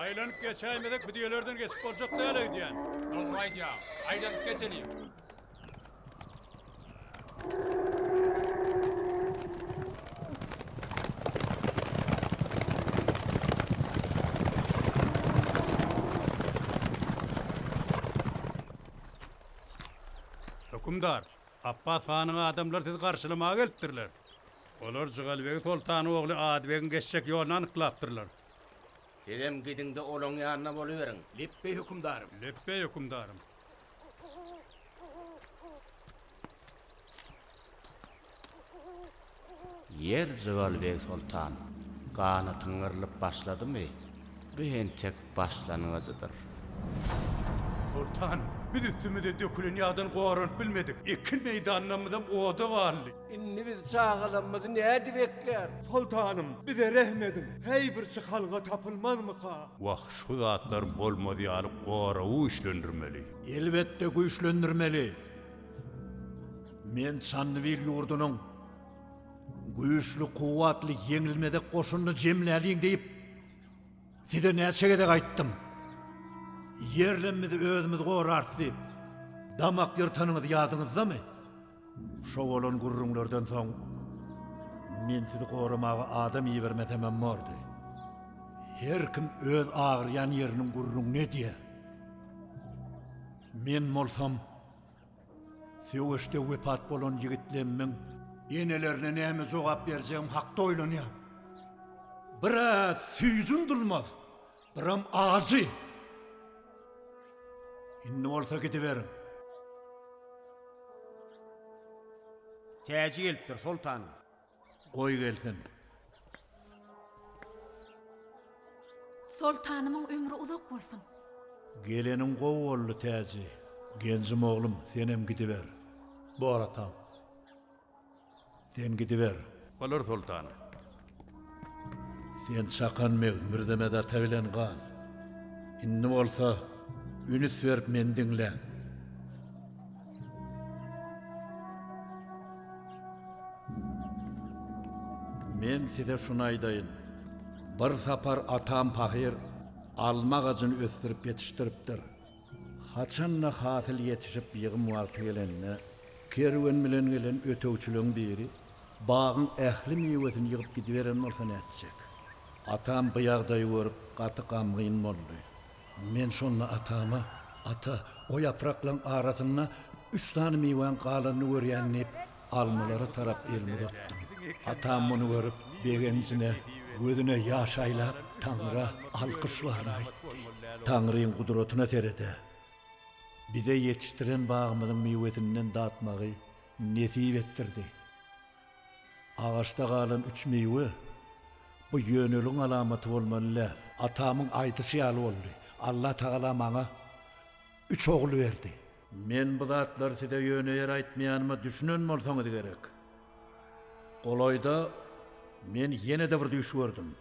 Aylanıp geçemedik bir diyelerden geçip olacak değerli diyen. Olmaydı ya. Aylanıp geçeliyim. Hükümdar, Abbas Han'ın adamlar sizi karşılamaya gelipdirler. Olar Jygalbeg Sultany ogly Adibegin geçecek ýoluna anyklapdyrlar. Serem gidinde olaň ýanyna bolyberiň. Leppe hükümdarım. Leppe hükümdarım. Yer Jygalbeg Sultan gana tyňyrlyp başladymy? Ben tek başlanyňyzydyr. Sultanım, biz üstümüze dökülen ýadan goýaryp bilmedik. Iki meýdanymyzda oda barly. Inni biz çağılanmadı näde bekler? Sultanım, bize rahmetin. Hey bir halga tapılmazmı ka? Wah şu zatlar bolmady alyp goýarawy işlendirmeli. Elbette güýçlendirmeli. Men Çanwyl ýurdunyň güýçli, kuwatly, ýeňilmede goşunyny jemläliň diýip size näçegede gaýtdym. Yerlemimizi özümüz goýararsyp, damak ýyrtanyňyzy ýadyňyzdamy? Şo bolan gurrunlardan soň men sizi goýarmaga adam ýibermetemem mordy. Her kim öz agyrýan ýeriniň gurrunyny diýer. Men bolsam söwüşde wepat bolan ýigitlerimiň enelerine näme jogap berjegim hakda oýlanýar. Biraz süýjün durmaz, biram azy. Inni bolsa gidiberin. Täze gelipdir sultanım. Goý gelsin. Sultanymyň ömrü uzak bolsun. Gelenin gowy boldy täze. Genjim oglum, senem gidiber. Boratam. Sen gidiber. Olar sultanım. Sen çakan mürdemede atabilen gal. Inni bolsa ünüs verip men diňle. Men size şunu aýdaýyn. Bir sapar atam pahir alma ağacını östürüp yetiştiripdir. Haçanna hasil yetişip ýygym wagty gelende kerwen bilen gelen ötöwçülüň biri bağın ähli meywesini ýygyp gidiberen bolsa näçek. Atam bu ýagdaýy görüp gaty gamgyn boldy. Men şonna atama, ata o yapraklaryň arasyna 3 tane meywen galanyny görýänip almalara tarap elmi tutdum. Atam muny görüp begensine gözüne ýaş aýlap Taňra alkyşlar aýtdy. Taňryň gudratyna terede. Bize yetiştiren bağımızın meyvesinden dağıtmağı nesip ettirdi. Ağaçta kalan 3 meyve bu yönülün alamatı olmalı. Atamın aytışı yalı oldu. Allah Teala bana 3 oğlu verdi. Men bu zatlar size yönüyer aytmayanıma düşünün olsanız gerek. Kolayda men yine de bir düş gördüm.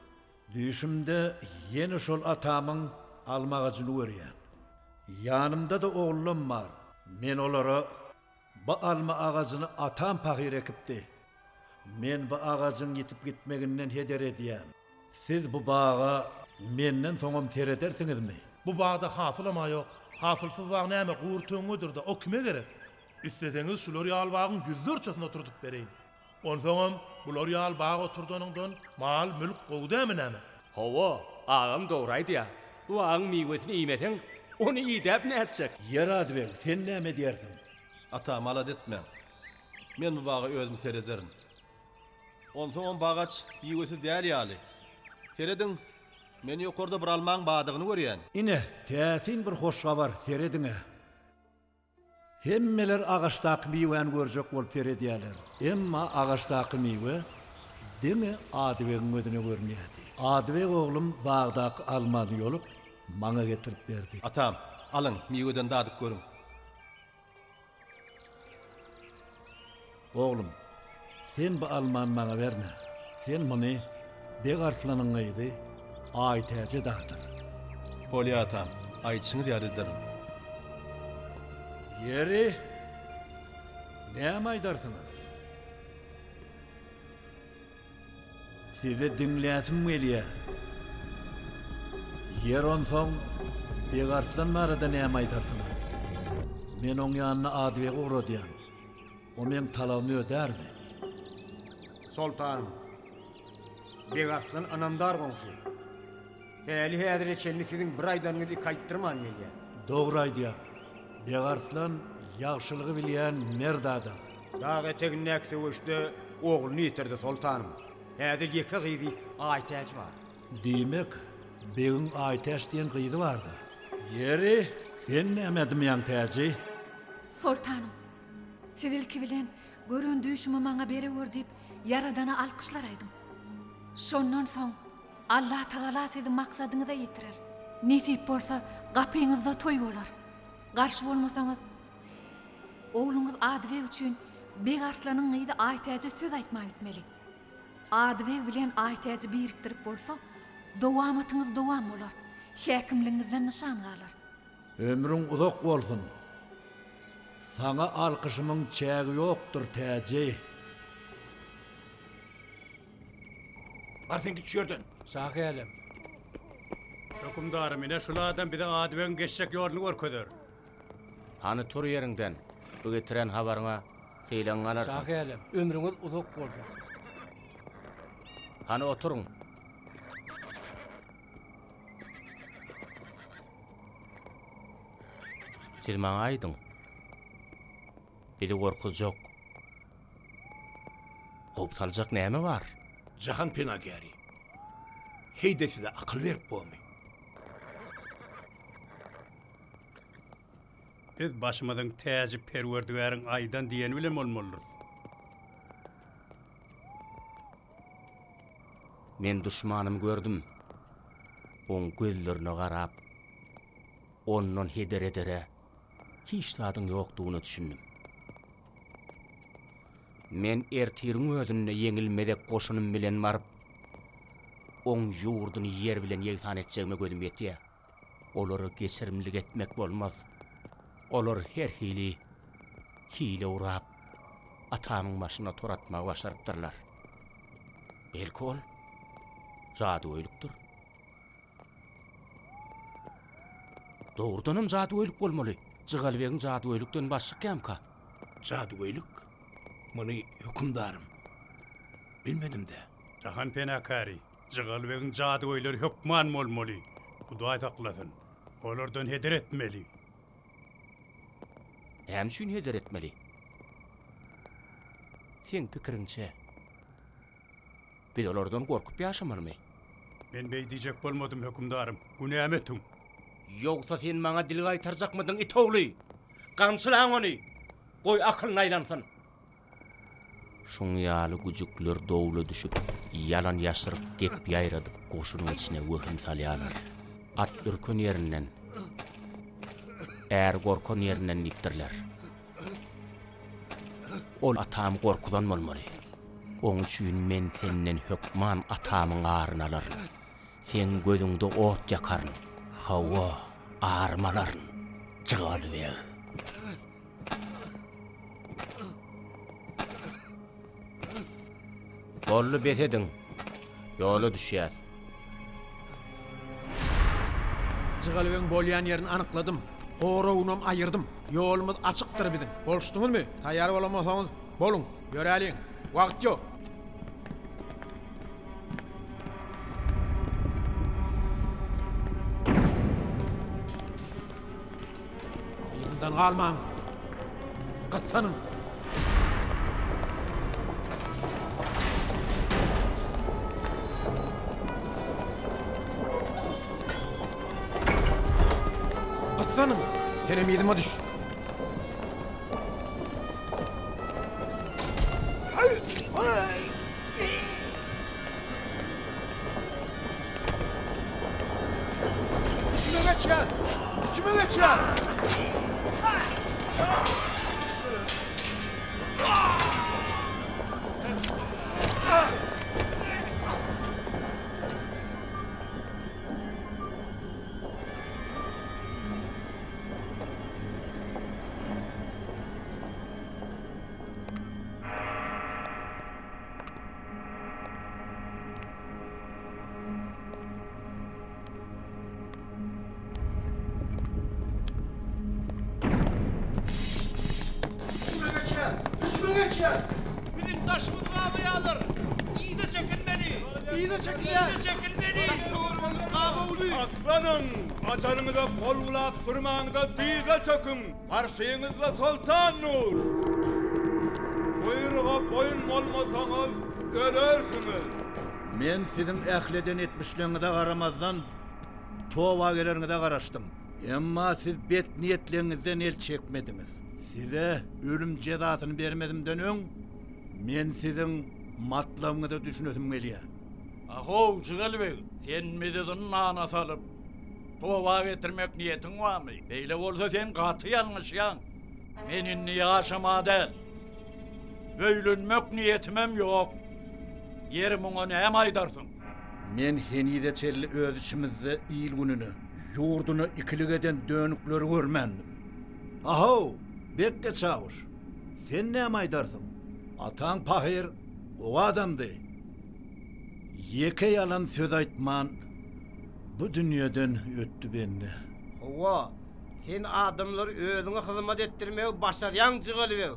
Düşümde yeni şol atamın alma ağacını görýän. Yanımda da oğlum var. Men olara bu alma ağacını atam pahir ekipdi. Men bu ağacın yitip gitmeginden heder edýän. Siz bu bağa menden soňam teredersiňizmi? Bu bağda hasılama yok. Hasılsız bağ näme gurtöňüdür da o kime gerek? İsteseňiz şular ýalbagyň 100-400'üne oturdup bereýin. Onsoňam bular ýalbaga oturdanyndan mal mülk gowdamy näme? Hawa, ağam dogry aýdýar. Bu ağaň meýwesini ýemeseň onu ýedip näçek? Ýerad ber, sen näme diýersiň? Ata malat etme. Men bu bağı özüm serederim. Onsoň on bagaç ýewesi däl ýaly. Seredin, men ýokarda bir almaň badygyny görýän. Ine, täsin bir hoş habar serediňe. Hemmeler ağaçdaky meýweni görjek bolup seredýärler. Emma ağaçdaky meýwe deme Adybegiň gözüne görmýärdi. Adybeg oglum bagdaky almany ýolup maňa getirip berdi. Atam, alın meýweden dadyk görüň. Oğlum, sen bu alman maňa berme. Sen muny Begarslanın aýdy, aýtaja dağdır. Polya atam, aýdyşyňy ýad ederim. Yeri, näme aýdarsyňyz? Size dinläsim gelýär. Yer onsoň, Begarslan barada näme aýdarsyňyz? Men oň ýanyna Adybeg uğradýan. O men talabymy ödermi? Sultanım, Begarslan anamdar goňşy. Häli häzir eçenli siziň bir aýdan gidi kaýtdyrman gelýär. Dogry aýdýar. Begarslan ýagşylygy bilýän merd adam. Dağı etegin näkse öşde oğlunu ýitirdi sultanım. Häzir ýeki gyzy aýtaş bar. Diýmek, begiň aýtaş diýen gyzy bardy. Yeri, sen näme edimýän täji? Sultanım, siz ilki bilen göründüýüşimi maňa bere gör diýip Yaradana alkyşlar aýdym. Şondan soň Allah Taala sizi maksadyňyza ýetirer. Nesip bolsa gapyňyzda toý bolar. Garşy bolmasaňyz oğluňyz Adybeg üçin Begarslanyň ýygy aýtaja söz aýtmak etmeli. Adybeg bilen aýtaja birikdirip bolsa, dowamatyňyz dowam bolar. Häkimliňizden nişan galar. Ömrüň uzak bolsun. Sana alkyşymyň çägi ýokdur täji. Barsenki düşürdün. Sağ elim. Hökümdarym ine şulardan bize Adybegiň geçjek ýoluny görkezler. Hani tur yerinden bu getiren habaryňa feýlen galar. Sağ elim. Ömrüňiz uzak bolsun. Hani oturuň. Siz maňa aýdyň. Biri gorkuz jok. Hopsaljak näme bar? Jahan penagari. Heyde size akıl verip bolmy. Biz başymyzyň täze perwerdigäriň aýdan diýeni bilen bolmalydyr. Men düşmanym gördüm. On gözlerine garap, ondan heder edere, hiç tadyň ýokdugyny düşündüm. Men ertiriň özüne yeňilmedek goşunum bilen baryp, oň ýurduny yer bilen ýegsan etjegime gözüm ýetdi. Olary geçirimlik etmek bolmaz. Olar her hile urap, atamyň başyna toratmagy başarypdyrlar. Belki ol jaduöylükdür. Doğrudanam jaduöylük bolmaly. Jygalbegiň jaduöylükden başga kämka. Jaduöylük? Muny hükümdarım. Bilmedim de. Jahan penakari. Jygalbegiň jaduöýleri hökman bolmaly. Hudaý taklasyn. Olardan heder etmeli. Hem şün heder etmeli. Sen pikirinçe. Biz olardan korkup ýaşamalymy? Men beý diýjek bolmadym hökümdarym. Günäm etdiň. Yoksa sen maňa dil gaýtarjakmydyň itogly? Gamsylaň ony. Goý akylyny aýlansyn. Şoň ýaly güjükler dowla düşüp, yalan ýaşyryp gep ýaýradyp goşunyň içine wöhüm salýarlar. At ürkün ýerinden, är gorkun ýerinden nipdirler. Ol atam gorkudan bolmaly. Oň üçin men senden hökman atamyň aryny alaryn. Sen gözüňde ot ýakaryn. Hawa armalaryn Jygalbeg. Bolly betediň. Ýola düşýär. Jygalbegiň bolýan ýerini anykladım. Gowrawunam aýyrdım. Ýolumyz açykdyr biziň. Boluşdyňyzmy? Taýýar bolamasaňyz boluň. Ýöräliň. Wagt ýok. Ýerinden galmaň. Gaçsanyn. Gaçsanyn. Senem ýedime düş. İçime geçer! Bizim taşımız kahveyi alır. İyi de çekilmeli. İyi de çekilmeli. Atlanın. Acanınıza kol bulap durmağınıza bize çökün. Karşıyınızda Sultan Nur. Buyruğa boyun olmasanız ölürsünüz. Men sizin ähleden etmişliğinize garamazdan towa gelerinize garaşdym. Emma siz bet niyetlerinizden el çekmediniz. Size ölüm cezasyny bermedimden öň men sizin matlabyňyzy düşünesim gelýär. Aho, Jygalbeg, sen mededin nana salyp towa getirmek niýetiň barmy? Beýle bolsa sen gaty ýalňyşýan. Men inni ýaşama del. Böýlenmek niýetimem ýok. Yerim oňa näme aýdarsyň? Men henide çelli öz içimizde iyil gününü, yurdunu ikiligeden dönükleri görmendim. Aho, bekke çavuş, sen näme aýdarsyň? Atan pahir, o adamdy. Yeke yalan söz aýtman, bu dünýeden öttü bende. Owa, sen adamlar özüňe hyzmat etdirmegi başarýan Jygalbeg.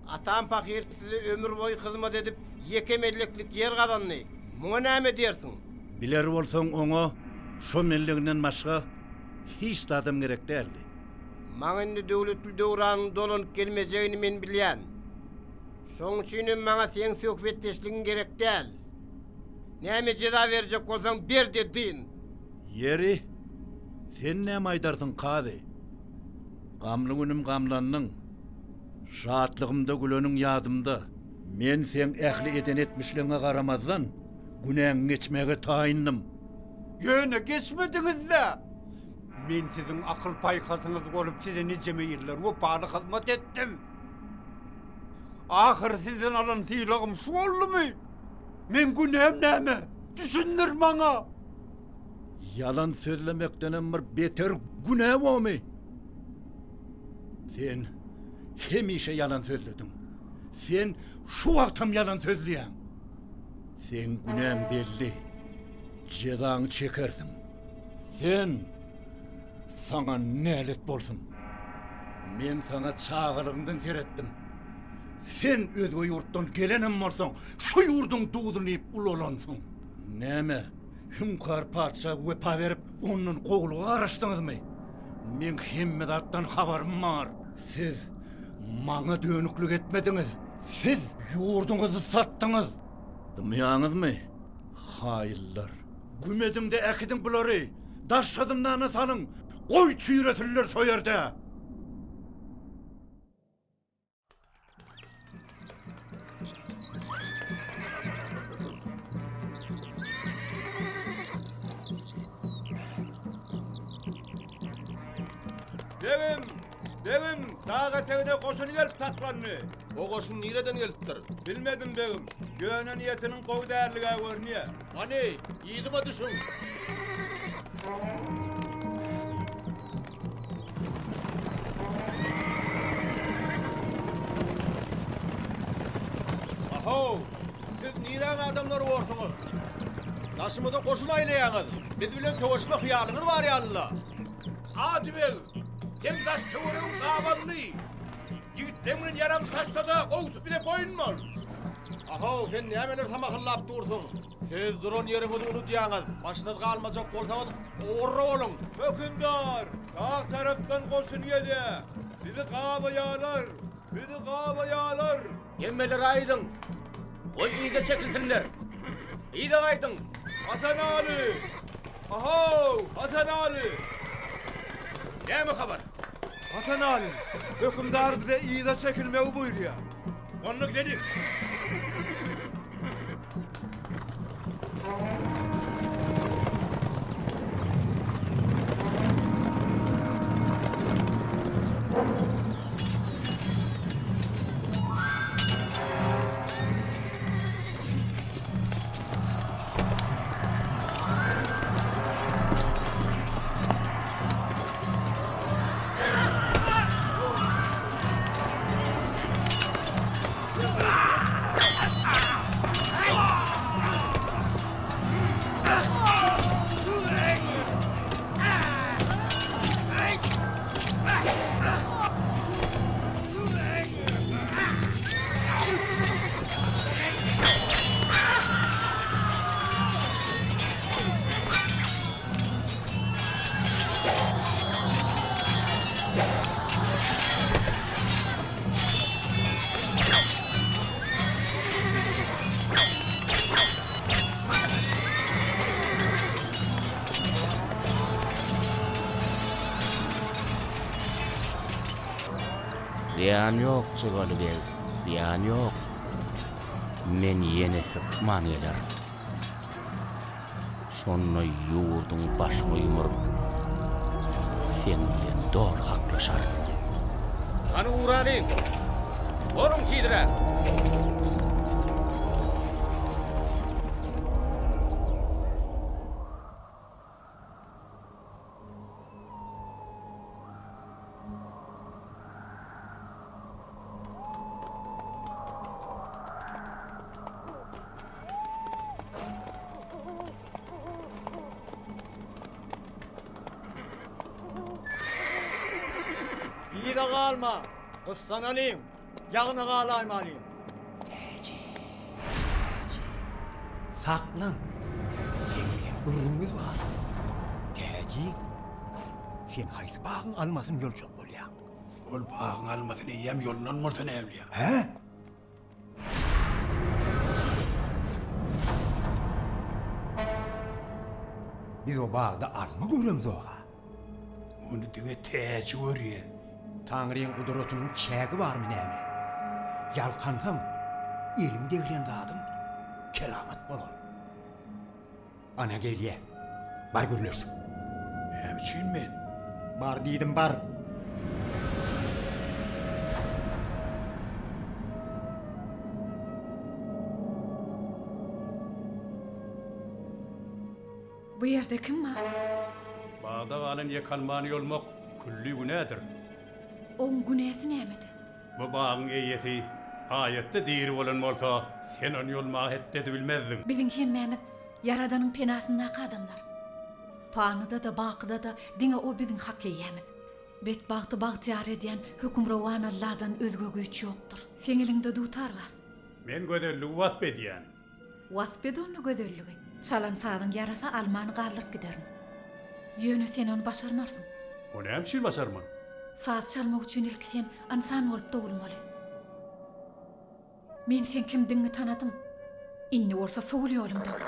Atan pahir sizi ömür boyu hyzmat edip yeke melleklik yer gadanny. Muňa näme diýersiň? Biler bolsaň oňa şo mellegden başga hiç adam gerek däldi. Maňa indi döwletli döwranyň dolanyp gelmejegini men bilýän. Şoň üçin maňa sen söhbetdeşligiň gerek däl. Näme jeda berjek bolsaň ber dedin. Yeri, sen näme aýdarsyň kady? Gamly günüm gamlannyň, şatlygymda güleniň ýadymda. Men sen ähli eden etmişliğine garamazdan günäň geçmege taýindym. Ýöne geçmediňiz-de. Men sizin akyl paýkasyňyz bolup size nejeme ýerler wepaly hyzmat etdim. Ahir sizin alan tiýlegim şu boldumy? Men günäm näme? Düşündir maňa. Yalan sözlemekden bir beter günä bolmy? Sen hemişe yalan sözledin. Sen şu wagtam yalan sözleýän. Sen günen belli. Cezanı çekerdin. Sen sana nälet bolsun. Men sana çağırığından teretdim. Sen ödü yurttan gelenim bolsan, şu yurdun tuğdunu ip ulolansın. Näme? Hünkar padşah wepa berip onun qoğluğu araşdınız mı? Men hemmedattan habarım var. Siz maňa dönüklük etmediniz. Siz yurduňyzy satdyňız. Dymýaňyzmy? Haýyllar. Gümedimde äkidin bulary. Daşşadymdan salyň. Goý çüýretirler soýarda. Begim, dağa tegine koşun gelip taklanny. O koşun nireden gelipdir? Bilmedim begim. Göğüne niyetinin koyu değerliğe görünüyor. Hani, iyiydi mi düşün? Aho, siz niren adamları orsunuz. Taşımıda koşun aylayanız. Biz bilen köşme hıyarınız var ya Allah. Hadi begim. Sen taş tövürün kavalını. Yiğitlemin yaram taşta da kovsu bile koyunmaz. Aho, sen ne hemen tamakıllap dursun. Siz durun yerinizi unutuyağız. Başta kalmayacak olsanız uğurlu olun. Hökümdar, dağ taraftan koşun yedi. Bizi kavayalar, bizi kavayalar. Yemmeler aydın. O iyi de çekilsinler. İyi de aydın. Hasan Ali. Aho, Hasan Ali. Ne mi haber? Hasan Ali, hükümdar bize iyi de çekilmeyi buyuruyor. Onluk dedik. Ziyan yok Çıgalı Bey, ziyan yok. Men yeni hükman eder. Sonra yurdun başına yumurup sen bilen doğru haklaşar. Hani uğranın, olun tidire. İyi de kalma. Kıssananayım. Yağına kalaymalıyım. Saklan. Senin ürünümüz var. Teci. Sen haysi bağın almasın yol çok bol ya. Ol bağın almasın iyiyem yolundan morsan evliya. He? Biz o bağda alma görümüz oğa. Onu dige teci görüyor. Tanrı'nın kudretinin çägi var mı näme? Yalkansam, elim degren zadım, kelamat bolor. Ana gelye, bar görülür. Ne biçim men? Bar diýdim bar. Bu yerde kim var? Bağda galan yekalmany olmak külli günedir. Oň günäsi nämedi? Bu bağın eýesi Ayette diri bolan bolsa, sen onu yolma hette bilmezdin. Bizim hemmemiz Yaradanın penasındaki adamlar. Panıda da bakıda da dine o bizim hakiyemiz. Betbahtı bahtiyar ediyen hükümrovan Allah'dan özgü güç yoktur. Sen elinde tutar var. Men gödellüğü vasp ediyen. Vasp edi onu gödellüğü. Çalan sağdan yarasa almanı kaldırıp giderin. Yönü sen onu başarmarsın. O ne hemşil başarman? Saat çalmak için ilk sen insan olup doğulmalı. Men sen kimdiğini tanıdım. İnni olsa soğuluyorumda.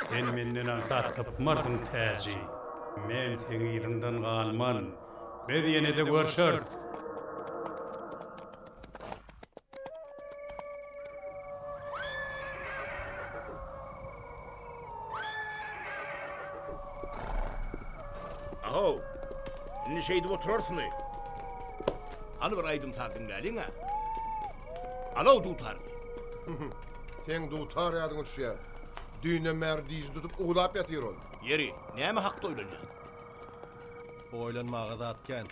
Sen menden ansa tıpmarsın täzi. Men seni ýylyňdan galman. Biz ýene-de görşer. Aho, inni şeydi oturarsın. Anı bir aydım tartın gelin ha. Alo dutar. Sen dutar ýadyňa düşýär. Düýne merdiýi tutup uglap ýatyr ol. Yeri, näme hakda oýlanýar? Oýlanmaga zatken,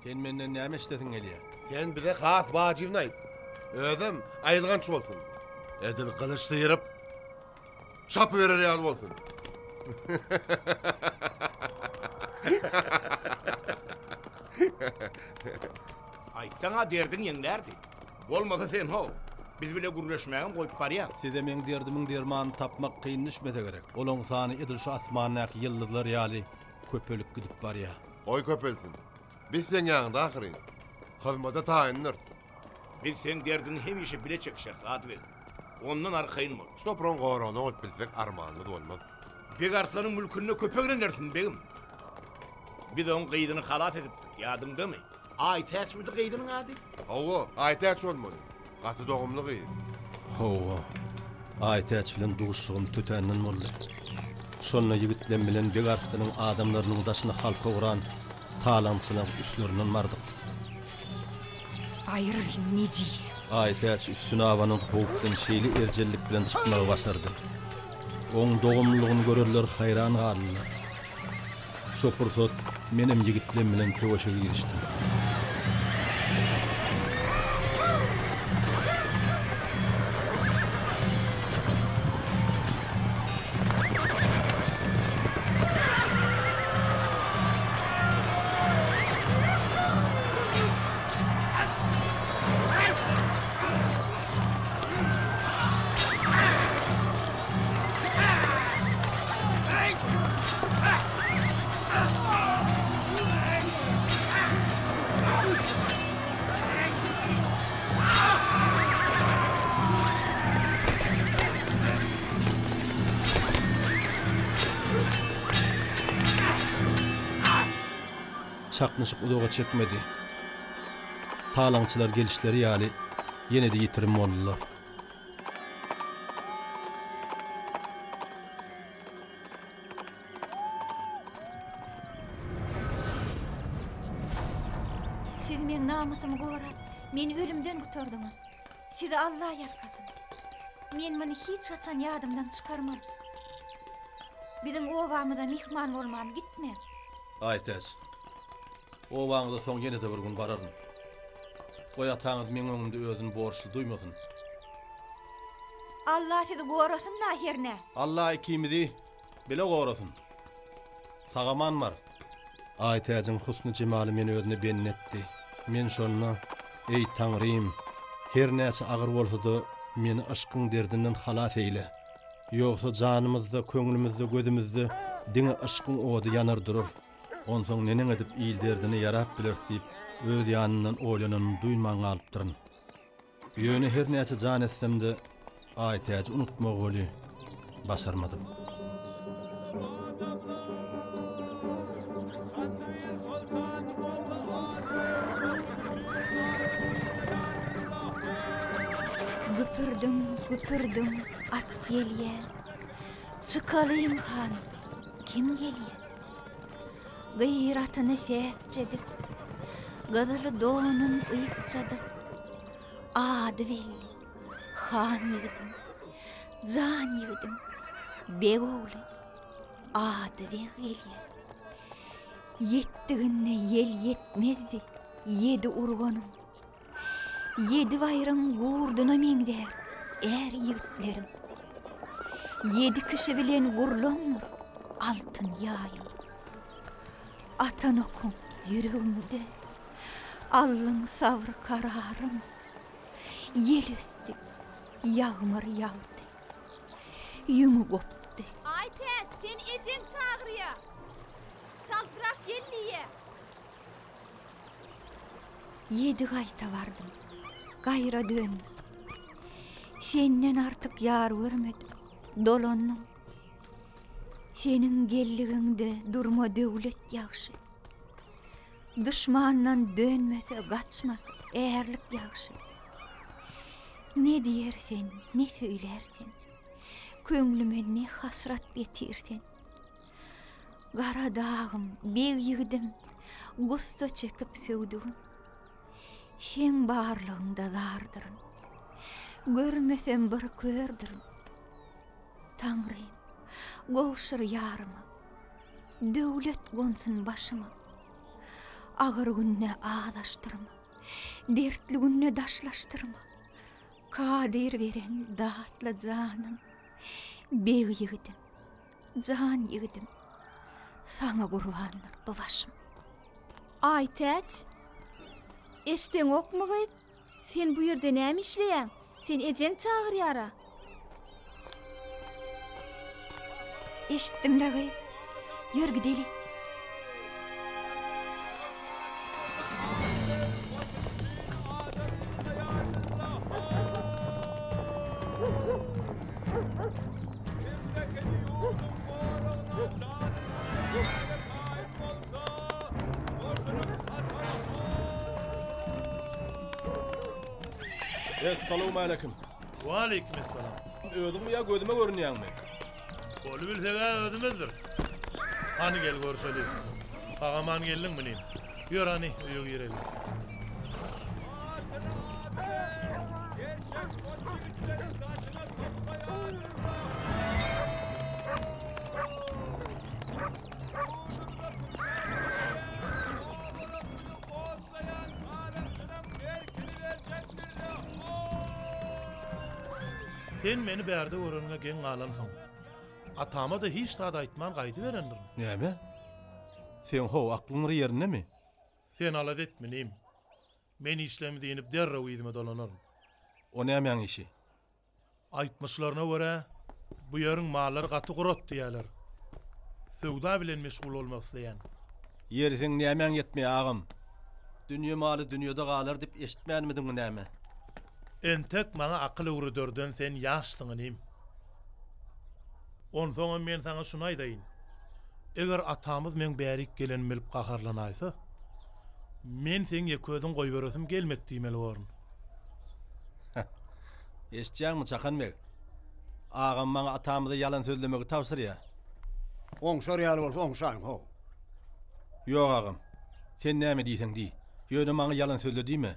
sen menden näme işledin elýär? Sen bize has wajibyny aýt. Özüm aýylgançy bolsun. Edil kılıçly ýerip çap berer ýaly bolsun. Aýtsaňa derdin ýeňlerdi. Bolmasa sen ho. Biz bile gurleşmägen goýup barýar. Size men derdimiň dermanı tapmak kıyın düşmese gerek. Olaň sany edil şu atmanyň ýyldızlar ýaly köpelük gidip barýar. Oy köpelsin. Biz sen ýaňda ahyry. Hizmete taýinler. Biz sen derdini hemişe bile çekişer Adil. Ondan arkaýyn bol. Stopron gorony olup bilsek armanly bolmaz. Beg Arslan'ın mülkünde köpeglenlersin begim. Bir de on gıydını halat edipdik, yadımda mı? Aytaç mıydı gıydının adı? Hova, aytaç olmalı. Katı doğumlu gıydı. Hova, aytaç bilen duşşugum tütänden boldy. Şonla ýigitlen bilen Beg Arslan'ın adamlarynyň daşyna halka uran talamçylar üstlerinden mardyk. Ayrılın neciyiz? Aytaç üstüne avanın howukdan şeýli erjellik bilen çykmagy başardy. Oň dogumlugyny görerler hayran galdylar. Şo pursat menem ýigitlen bilen köweşe girişdim. Çakmışyk udoga çekmedi. Talaňçylar gelişleri ýaly ýene-de ýitirim boldular. Siz men namusymy gorap, meni ölümden gutardyňyz. Sizi Allah ýarkasyn. Men meni hiç gaçan ýadymdan çykarmam. Biziň owamyza mihman bolman gitme. Aytaç. O waňda soň ýene-de bir gün bararyn. Goý ataňyz meň öňümde özüni borçly duýmasyn. Allah sizi gorasyn näherne. Allah ikimizi bile gorasyn. Sagaman mar. Aytaçyň husny jemaly meni özüne bennetdi. Men şonuna ey Taňrym, her näçe agyr bolsa-da meni aşkyň derdinden halas eýle. Ýogsa janymyzda, köňlümizde, gözümizde diňe aşkyň ody ýanar durur. Onsoň nenen edip iýil derdini ýarap bilersip, öz ýanyndan oýlananyny duýmaň alypdyryn. Ýöne her näçe jan etsemde, Aytaçy unutmak boly, başarmadym. Güpürdüm, at gelýär. Çıkalıyım han, kim gelýär? Gıyratyny sesçedip, gyzyly donun ýykçadyp, ady belli, han ýigdim, jan ýigdim, beg ogly, ady beg gelýär. Yetdigine yel yetmezdi, yedi urganım. 7 bayrın gurduna meňde er ýigitlerim. 7 kişi bilen gurlanmur altın ýaýym. Atan okum yüreğimde, allın sabrı kararım. Yel üstü, yağmur yağdı, yüngü koptu. Aytet, sen ecen çağırıya. Çaltırak gelliye. 7 gaýta bardım, gaýra döndüm. Senden artık yar görmedim, dolannım. Senin gelliğinde durma döwlet ýagşy. Düşmandan dönmese, gaçmasa, eğerlik ýagşy. Ne diýersen, ne söylersen, köňlüme ne hasrat getirsen. Gara dağım, beg ýigdim, gusta çekip söwdüm. Sen barlığında dardırın, görmesem bir kördürüm. Tanrym, gowşur ýaryma, döwlet gonsun başyma. Agyr günne adaşdyrma, dertli günne daşlaşdyrma. Kadir veren daatly janym, beg ýigdim, jan ýigdim. Sana gurbandyr bu başym. Aytet, eşten okmy gyz? Sen bu ýerde näme işleýän? Sen ejen çağırýara. Eşitdim de gyz. Ýör gidelim. Assalamu alaikum. Wa aleykümselam. Ödüm ya gözüme görünýärmi? Ol bilsege ödümezdir. Hani gel görşeli. Pagaman geldiň bilen. Ýör hani öýe girelim. Sen meni bärde görünge gen galansyň. Atama da hiç taýda aýtman gaýdy berendir. Näme? Sen ho aklyň ýerinemi? Sen alad etmenim. Men işlemi diýip derrew ýygyma dolanarym. O nämeň işi? Aýtmyşlaryna görä, bu ýeriň mallary gaty gurat diýerler. Söwda bilen meşgul bolmak isleýän. Ýeriň nämeň ýetmeýär agam? Dünýä maly dünýede galar diýip eşitmänmidiň näme? Entek mana akyl öwredörden sen ýaşdyňym. Onsoň men sana şunu aýdaýyn. Eger atamyz men bärik gelen bilip gaharlanaýsa, men sen ýeközüň goýberesim gelmek diýmeli bolaryn. Eşitýärmi çakanmek? Agam maňa atamyzy ýalan sözlemegi tapşyrýar. Oňşar ýaly bolsa oňşaýyn ho. Ýok agam. Sen näme diýsen diýi. Ýöne maňa ýalan sözledimi?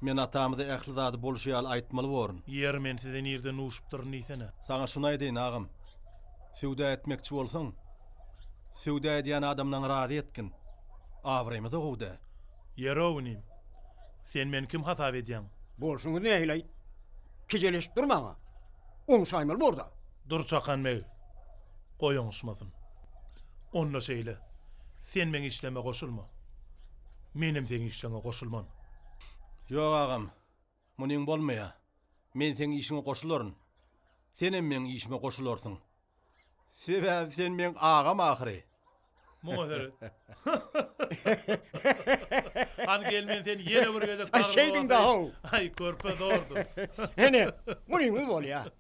Men atamyzy ähli zady bolşy ýaly aýtmaly bolaryn. Ýer men sizden ýerden uşupdyr niýsene. Saňa şunu aýdaýyn agam. Söwda etmekçi bolsaň, söwda edýän adamdan razy etkin. Awrymy da gowda. Ýerowynym. Sen men kim hasap edýän? Bolşuňy nähiley? Kejeleşip durmaňa. Oňşaýmaly borda. Dur çakanmy. Goýuňuşmasyn. Onda şeýle. Sen men işleme goşulma. Menim sen işleme goşulman. Ýok agam. Munyň bolmaýar. Men sen işiňe goşularyn. Senem men işime goşularsyň. Sebäbi sen men agam ahyry. Muňa Han gelmen sen ýene bir gezek Ay şeydiň da ho. Ay körpe doğurdu. Hene, munyň bolýar.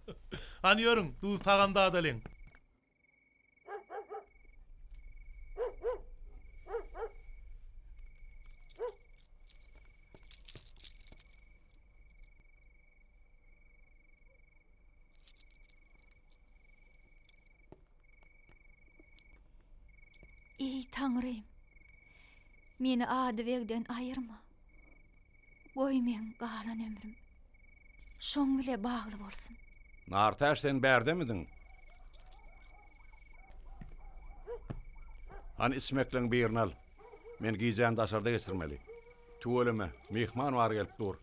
Han ýörüň, duz taganda adalen. Ey Tanrym, meni adybegden aýyrma. Goý men galan ömrüm şoň bile bagly bolsun. Nartaş sen bärdemidiň? Han ismekleň birini al. Men giyjän daşarda geçirmeli. Tuweleme, mihman var gelip dur.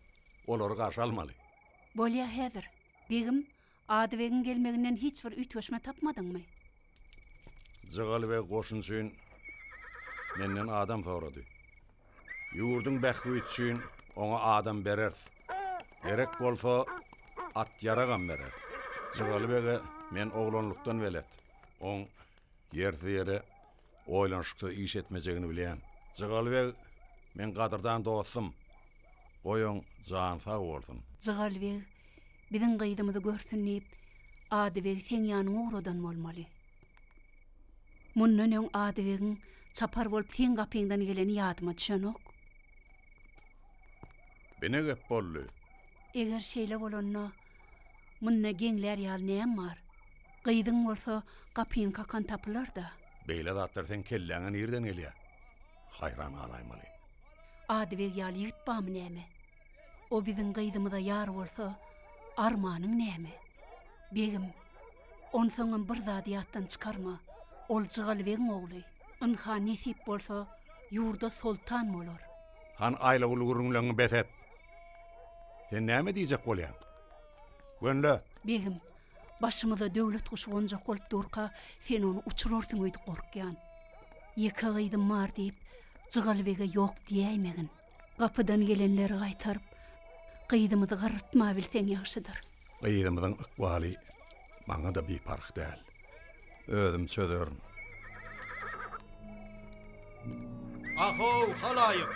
Olary garşy almaly. Bolya häzir. Begim, Adybegin gelmeginden hiç bir ütgeşme tapmadyňmy? Jygalybeg goşun üçin menden adam sorady. Ýurdun bähwi üçin oňa adam berer. Gerek bolsa at yaragan berer. Jygalybege men oglanlykdan belet. Oň ýerde oýlanşykda iş etmejegini bilýän. Jygalybeg men gadyrdan dostum. Goýun jan sag bolsun. Jygalybeg biziň gyýdymyzy görsünýip, Adybeg sen ýanyň ugradan bolmaly. Mundan öň Adybegin çapar bolup sen gapyňdan geleni ýadyma düşenok. Bene gep bolly. Eger şeýle bolanna, munna geňler ýaly näme bar? Gyýdyň bolsa gapyň kakan tapylar da. Beýle zatlar sen kelläňe nerden gelýär? Hayran alaýmaly. Adybeg ýaly ýitbamy näme? O biziň gyýdymyza ýar bolsa, armanyň näme? Begim, on soňam bir zat ýatdan çykarma. Ol Jygalbegiň ogly. Ynha nesip bolsa, ýurda sultan bolar. Han aýla ulgurunlaryň betet. Sen näme diýjek bolýan? Gönle. Begim, başymyza döwlet guşy onja bolup durka, sen onu uçurursyň öýdi gorkýan. Ýeke gyýdym bar diýip, Jygalbege ýok diýäýmegin. Gapydan gelenleri gaýtaryp, gyýdymyzy garrytma bilseň ýaşydyr. Gyýdymyzyň ykbaly maňa da bir park däl. Özüm çöderim. Aho, halaýyk.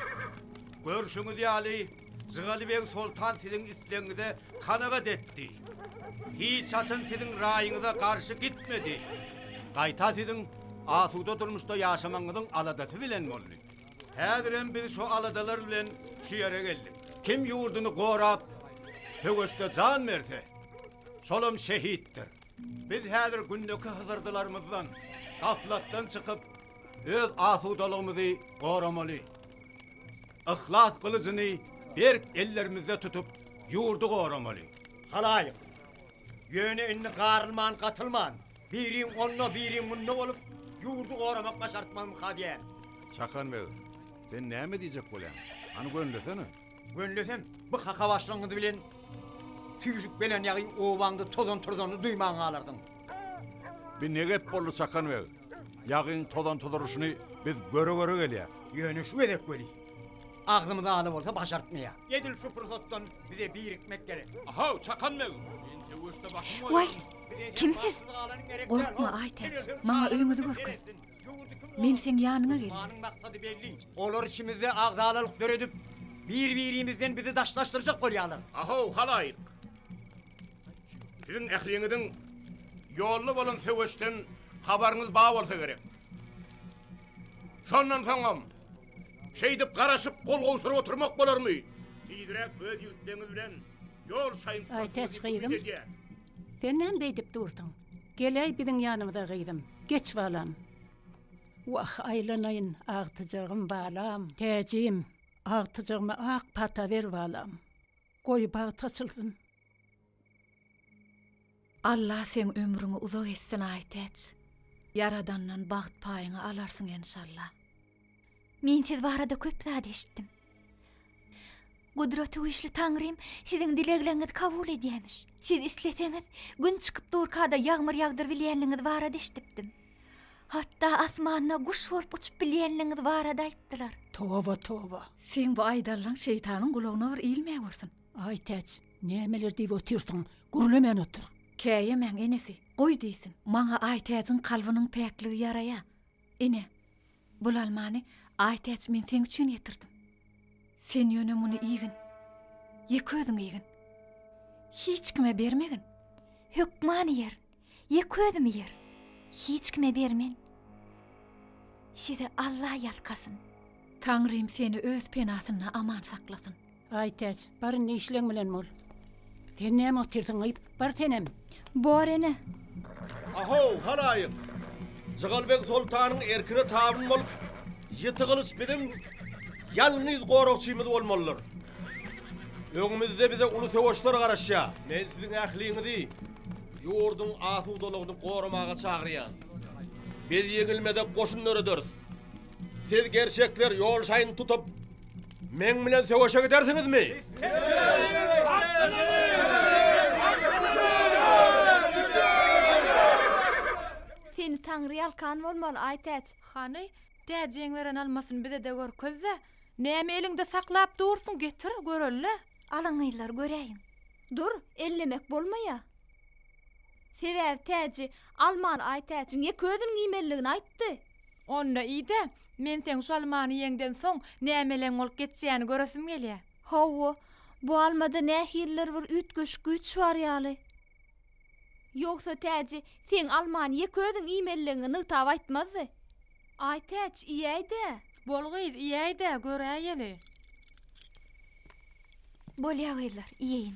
Görüşüňiz ýaly Jygalbeg sultan siziň isleňizde kanagat etdi. Hiç açın siziň raýyňyza garşy gitmedi. Gaýta siziň asuda durmuşda ýaşamaňyzyň aladasy bilen boldy. Häzirem biz şu aladalar bilen şu ýere geldik. Kim ýurduny gorap, höwüşde jan berse, şolum şehitdir. Biz häzir gündeki hyzırdylarymyzdan, gaflatdan çykyp, öz asudalygymyzy goramaly. Ihlas kılıcını berk ellerimizde tutup yurdu goramaly. Halaýyk. Ýöne inni garylman, gatylman. Biriň onna, biriň munna bolup yurdu goramak başartmam hadýär. Çakan beg. Sen näme diýjek bolýan? Any gönlesene. Gönlesem bu haka başlangydy bilen tüýjük bilen ýagy owaňdy tozan turzany duýmaň alardyň. Bir ne gep boldy çakan beg. Ýagyň tozan tuzuruşyny biz göre gelýär. Ýöne şu edek boli. Aglymyza aly bolsa başartmaýar. Edil şu pursatdan bize bir ekmek gerek. Aha, çakan mı? Vay, kimsiz? Korkma Aytaç, maňa öýüňizi görküz. Men sen ýanyňa geldim. Manyň maksady belli. Olar içimizde agdalyk döredip bir-birimizden bizi daşlaşdyrjak bolýarlar. Aha, halaýyk. Siziň ähliňiziň ýolly bolan söwüşden habaryňyz bar bolsa gerek. Şondan soňam şeýdip garaşyp gol gowşuryp oturmak bolarmy? Tiýdirek öz ýigitleriniz bilen ýol saýyn. Aytaç gyýdym. Sen näme beýdip durdyň? Gelej biziň ýanymyza gyýdym. Geç balam. Wah aýlanayyn agtyjagym balam. Täjim, agtyjagyma ak pata ber balam. Goý bagy taçylsyn. Allah sen ömrüňi uzak etsin Aytaç. Yaradandan baht paýyňy alarsın inşallah. Men siz barada köp zat eşitdim. Gudraty güýçli Taňrym siziň dileglerinizi kabul edýärmiş. Siz isleseňiz gün çykyp durkada ýagmyr ýagdyr bilýänligiňiz barada eşitdim. Hatta asmanda guş bolup uçup bilýänligiňiz barada aýtdylar. Toba toba. Sen bu aýdallan şeytanyň gulagyna bir ilmeýe bolsun. Aytaç, nämeler diýip otursyň? Gurulaman otur. Käýe men enesi, goý diýsin. Maňa Aytaçyň kalbynyň päkligi ýaraýa. Ene, bulalmany Aytaç men sen üçin ýetirdim. Sen ýöne muny iýgin. Ýeközüň iýgin. Hiç kime bermegin. Hükmany yer. Ýeközümi yer. Hiç kime bermen. Size Allah ýalkasyn. Taňrym seni öz penasyna aman saklasyn. Aytaç, bary ne işleň bilen bol. Sen näme otursyň aýt? Bar senem. Bor ene. Aho, halaýyk. Jygalbeg sultanyň erkine tabyn bolup, ýetigiliş biziň ýalňyz goragçymyz bolmalylar. Öňümizde bize uly söwüşler garaşýar. Men siziň ähliňizi ýurdun asudalygyny goramaga çagyrýan. Biz ýegilmede goşunlary dörs. Siz gerçekler ýol saýyn tutup, men bilen söwüşe gidersiňizmi? Seni Taňry ýalkan bolmaly aýtaç. Hany, täjeň beren almasyn bize de görkezde. Näme elinde saklap dursun getir görelle. Alaňylar göreýin. Dur, ellemek bolmaýa. Sebäbi täji alman aýtaçyň ýeközüň giýmelligini aýtdy. Onda ýa-da men sen şu almany ýeňden soň nämeleň bolup geçýäni göresim gelýär. Hawa, bu almada nähiller bir ütgüş güç bar ýaly. Ýoksa täji sen alman ýeközüň giýmelligini nytap aýtmazdy. Aýtaç, iýäýdi. Bolgyz iýäýdi, göräýeli. Bolýaýlar, iýeýin.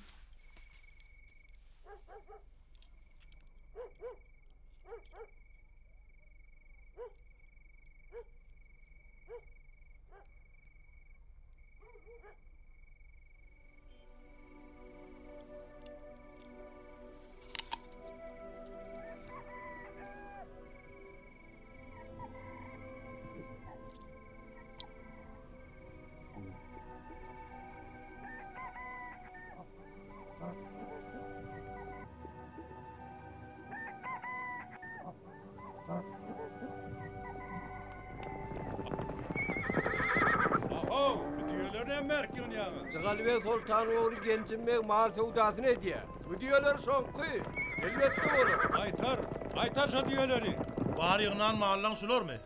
Zıgalbek Sultan oğlu Gencinbek mal sevdasını ediyor. Bu diyorlar soňky. Elbetde olur. Aytar şu diyorları. Var yığınan mahallan şular mı?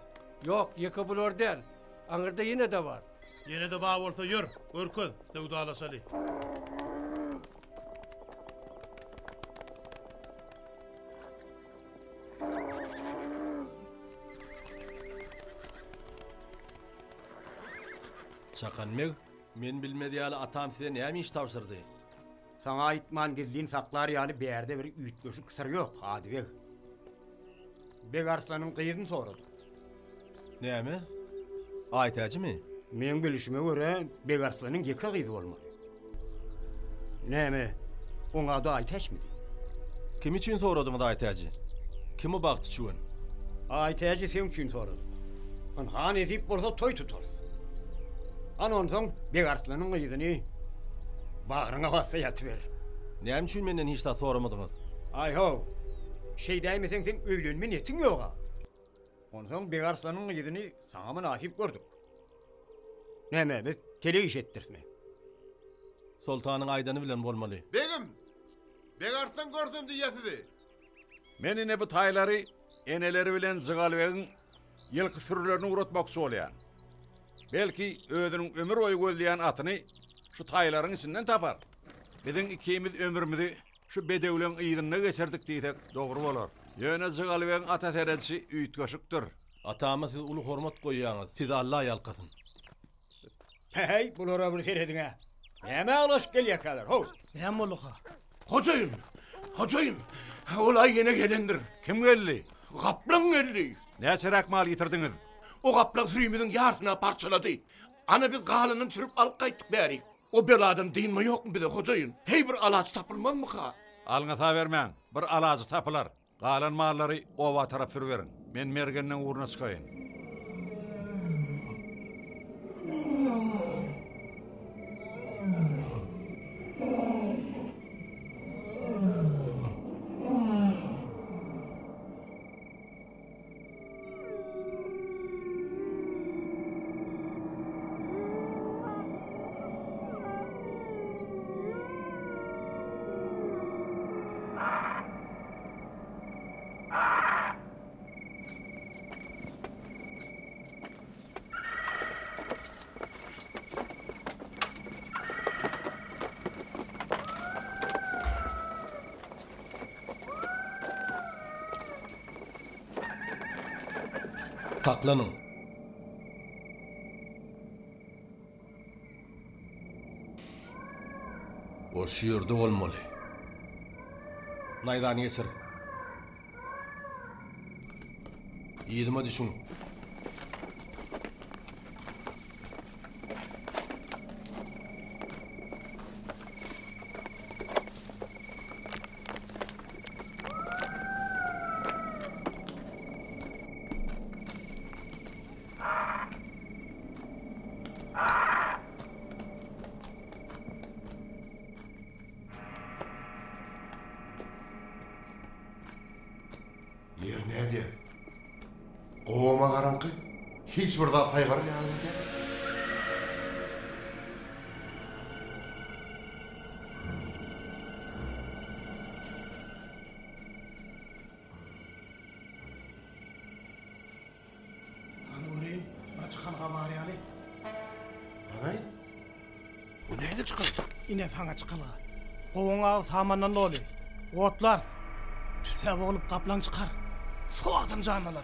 Yok, yıkı bulur değil. Anırda yine de var. Yine de bağ olsa yür. Örköz, sevdalasalı. Çakanmek, men bilmediýäli atam size näme iş tapşyrdy? Sana aýtman gizliň saklar ýaly berde bir üýtgeşi kısır ýok, Adibek. Beg Arslanyň gyýyny sorady. Näme? Aýtaçymy? Men bilişime görä Beg Arslanyň ýeke gyzy bolmaly. Näme? Oňa da aýtaçmydy? Kim üçin soradyň da aýtaçy? Kimi bagty çuwun? Aýtaçy sen üçin sorady. An han ezip bolsa toy tutar. Anon soň Beg Arslanyň gyzyny bagryna bassa ýatyber. Näme üçin menden hiç da soramadyňyz? Ay ho. Şey däýmesiň sen öýlenme niýetiň ýok. Onsoň Beg Arslanyň gyzyny saňa münasip gördük. Näme biz tele iş etdirme. Sultanyň aýdany bilen bolmaly. Begim, Beg Arslan görsem diýýärdi. Menine bu taýlary eneleri bilen Zıgalbegiň ýylky sürülerini uratmakçy bolýar. Belki özüniň ömür boýu gözleýän atyny şu taýlaryň içinden tapar. Biziň ikimiz ömrümizi şu bedewleň ýygynyna geçirdik diýsek dogry bolar. Ýöne Zıgalbegiň ata teresi üýtgeşikdir. Atama siz uly hormat goýýaňyz. Siz Allah ýalkasyn. Hey, bulara bir serediňe. Näme alaş gelýärler, ho? Näme bolýa? Hocayım, olay yine gelendir. Kim geldi? Kaplan geldi. Näçerak mal ýitirdiniz? O kaplan sürümüzün yarısına parçaladı. Ana biz galanyny sürüp alyp gaýtyk bäri. O beladan diýinme ýokmy bize hocayım? Hey bir alaç tapylmazmy ha? Alyňa bermäň. Bir alajy tapylar. Galan mallary owa tarap sürüberin. Men mergenden uğruna çykaýyn. Saklanın. O şu yerde olmalı. Naydan geçir. Yiğidime düşün. Yer näde? Kovama garankı. Hiç burada saygar yanında. Bu neydi çıkar? Yine sana çıkala. Kovuna samandan dolu. Otlar. Tüse olup kaplan çıkar. Şu adam canlılar.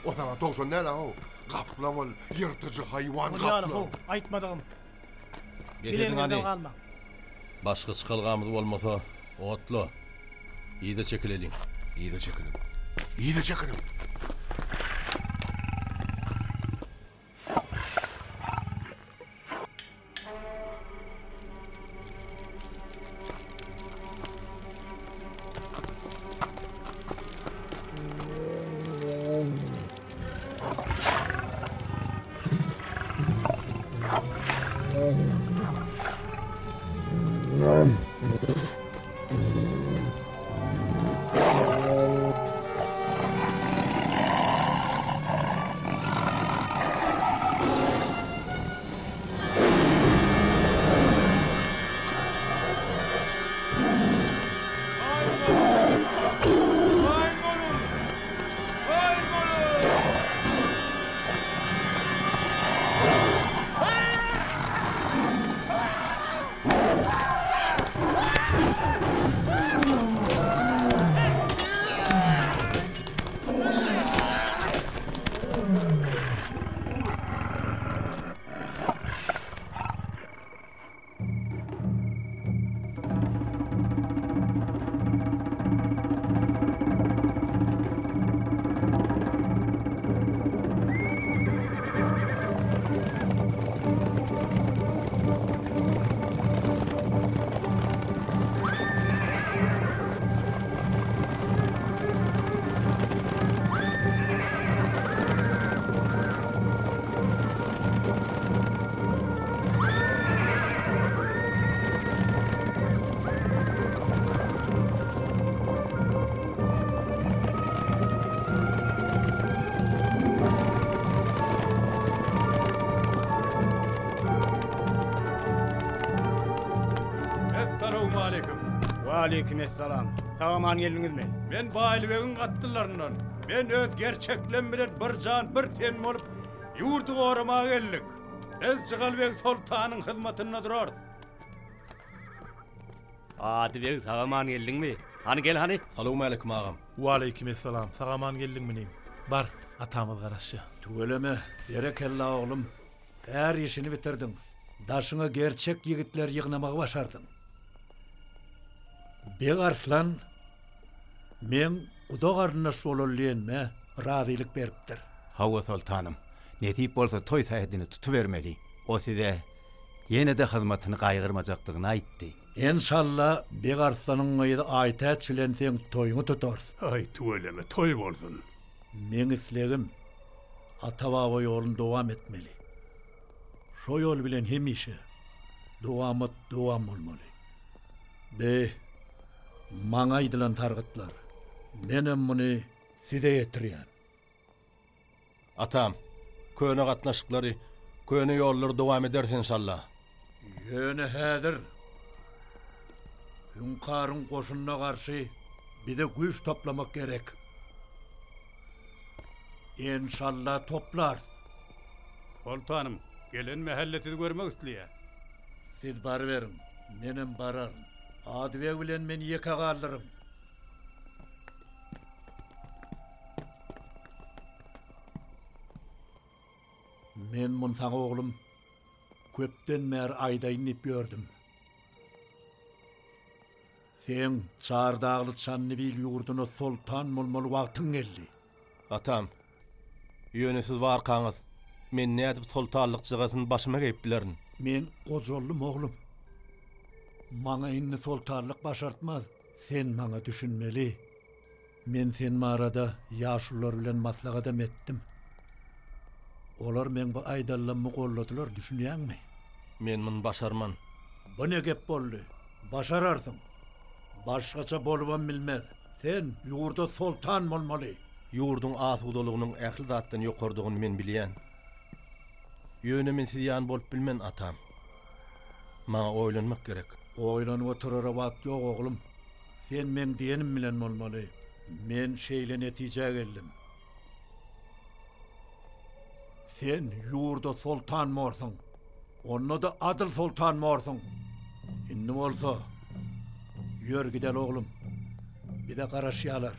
O zaman doğsun ne lan o? Kaplan ol, yırtıcı hayvan kaplan. Aytmadığım. Bileğinizden kalma. Başka çıkalgamız olmasa otlu. İyi de çekilelim. İyi de çekilin. İyi de çekilin. Aleykümselam. Sağaman geldiniz mi? Men Baýlybegiň gatdylaryndan. Men öz gerçeklen bilen bir can bir ten bolup ýurdu goramaga geldik. Ez Jygalbeg Sultanyň hyzmatynda durar. Adibeg sağaman geldin mi? Hani gel hani. Salamu alaykum agam. Wa aleykümselam. Sağaman geldin mi? Bar atamyz garaşy. Tugeleme, berekella oğlum. Her işini bitirdin. Daşına gerçek yigitler yığnamağa başardın. Bir arslan, men udogarına sololliyenme razilik beripdir. Hava Sultanım, netip bolsa toy sayedini tutuvermeli. O size yine de hizmetini kaygırmacakdığını aytdy. İnşallah bir arslanın ayda ayta çilensen toyunu tutar. Ay tuveleme toy bolsun. Men islegim ata-baba yolun devam etmeli. Şo yol bilen hemişe devam olmaly. Be maňa aýdylan targytlar. Menem muny size ýetirýän. Atam, köne gatnaşyklary, köne ýollar dowam eder inşallah. Ýöne häzir Hünkâryň goşununa garşy bize güýç toplamak gerek. İnşallah toplar. Sultanım, gelen mahalleti görmek istliýär. Siz bar berin, menem barar. Adibeg bilen men ýeke galdyrym. Men munsaň oglum köpden mer aýdaýynyp gördüm. Sen çardagly Çannybil ýurduny sultan bolmaly wagtyň geldi. Atam, ýöne siz barkaňyz. Men nädip sultanlyk jygasyny başyma geyip bilerin. Men gojollum oglum. Maňa inni sultanlyk başartmaz. Sen maňa düşünmeli. Men sen marada ýaşular bilen maslahat etdim. Olar men bu aýdallamy golladylar, düşünýärmi? Men muny başarman. Bu ne gep boldy? Başararsyň. Başgaça bolubam bilmez. Sen ýurda sultan bolmaly. Ýurdun asudolugynyň ähli zatdan ýokardygyny men bilýän. Ýöne men siz ýan bolup bilmen atam. Maňa oýlanmak gerek. Oýlanyp oturara wagt ýok oglum. Sen men diýenim bilen bolmaly. Men şeýle netije geldim. Sen ýurda sultan morsun. Onda da Adil sultan morsun. Indi bolsa ýör gidel oglum. Bir de garaşýalar.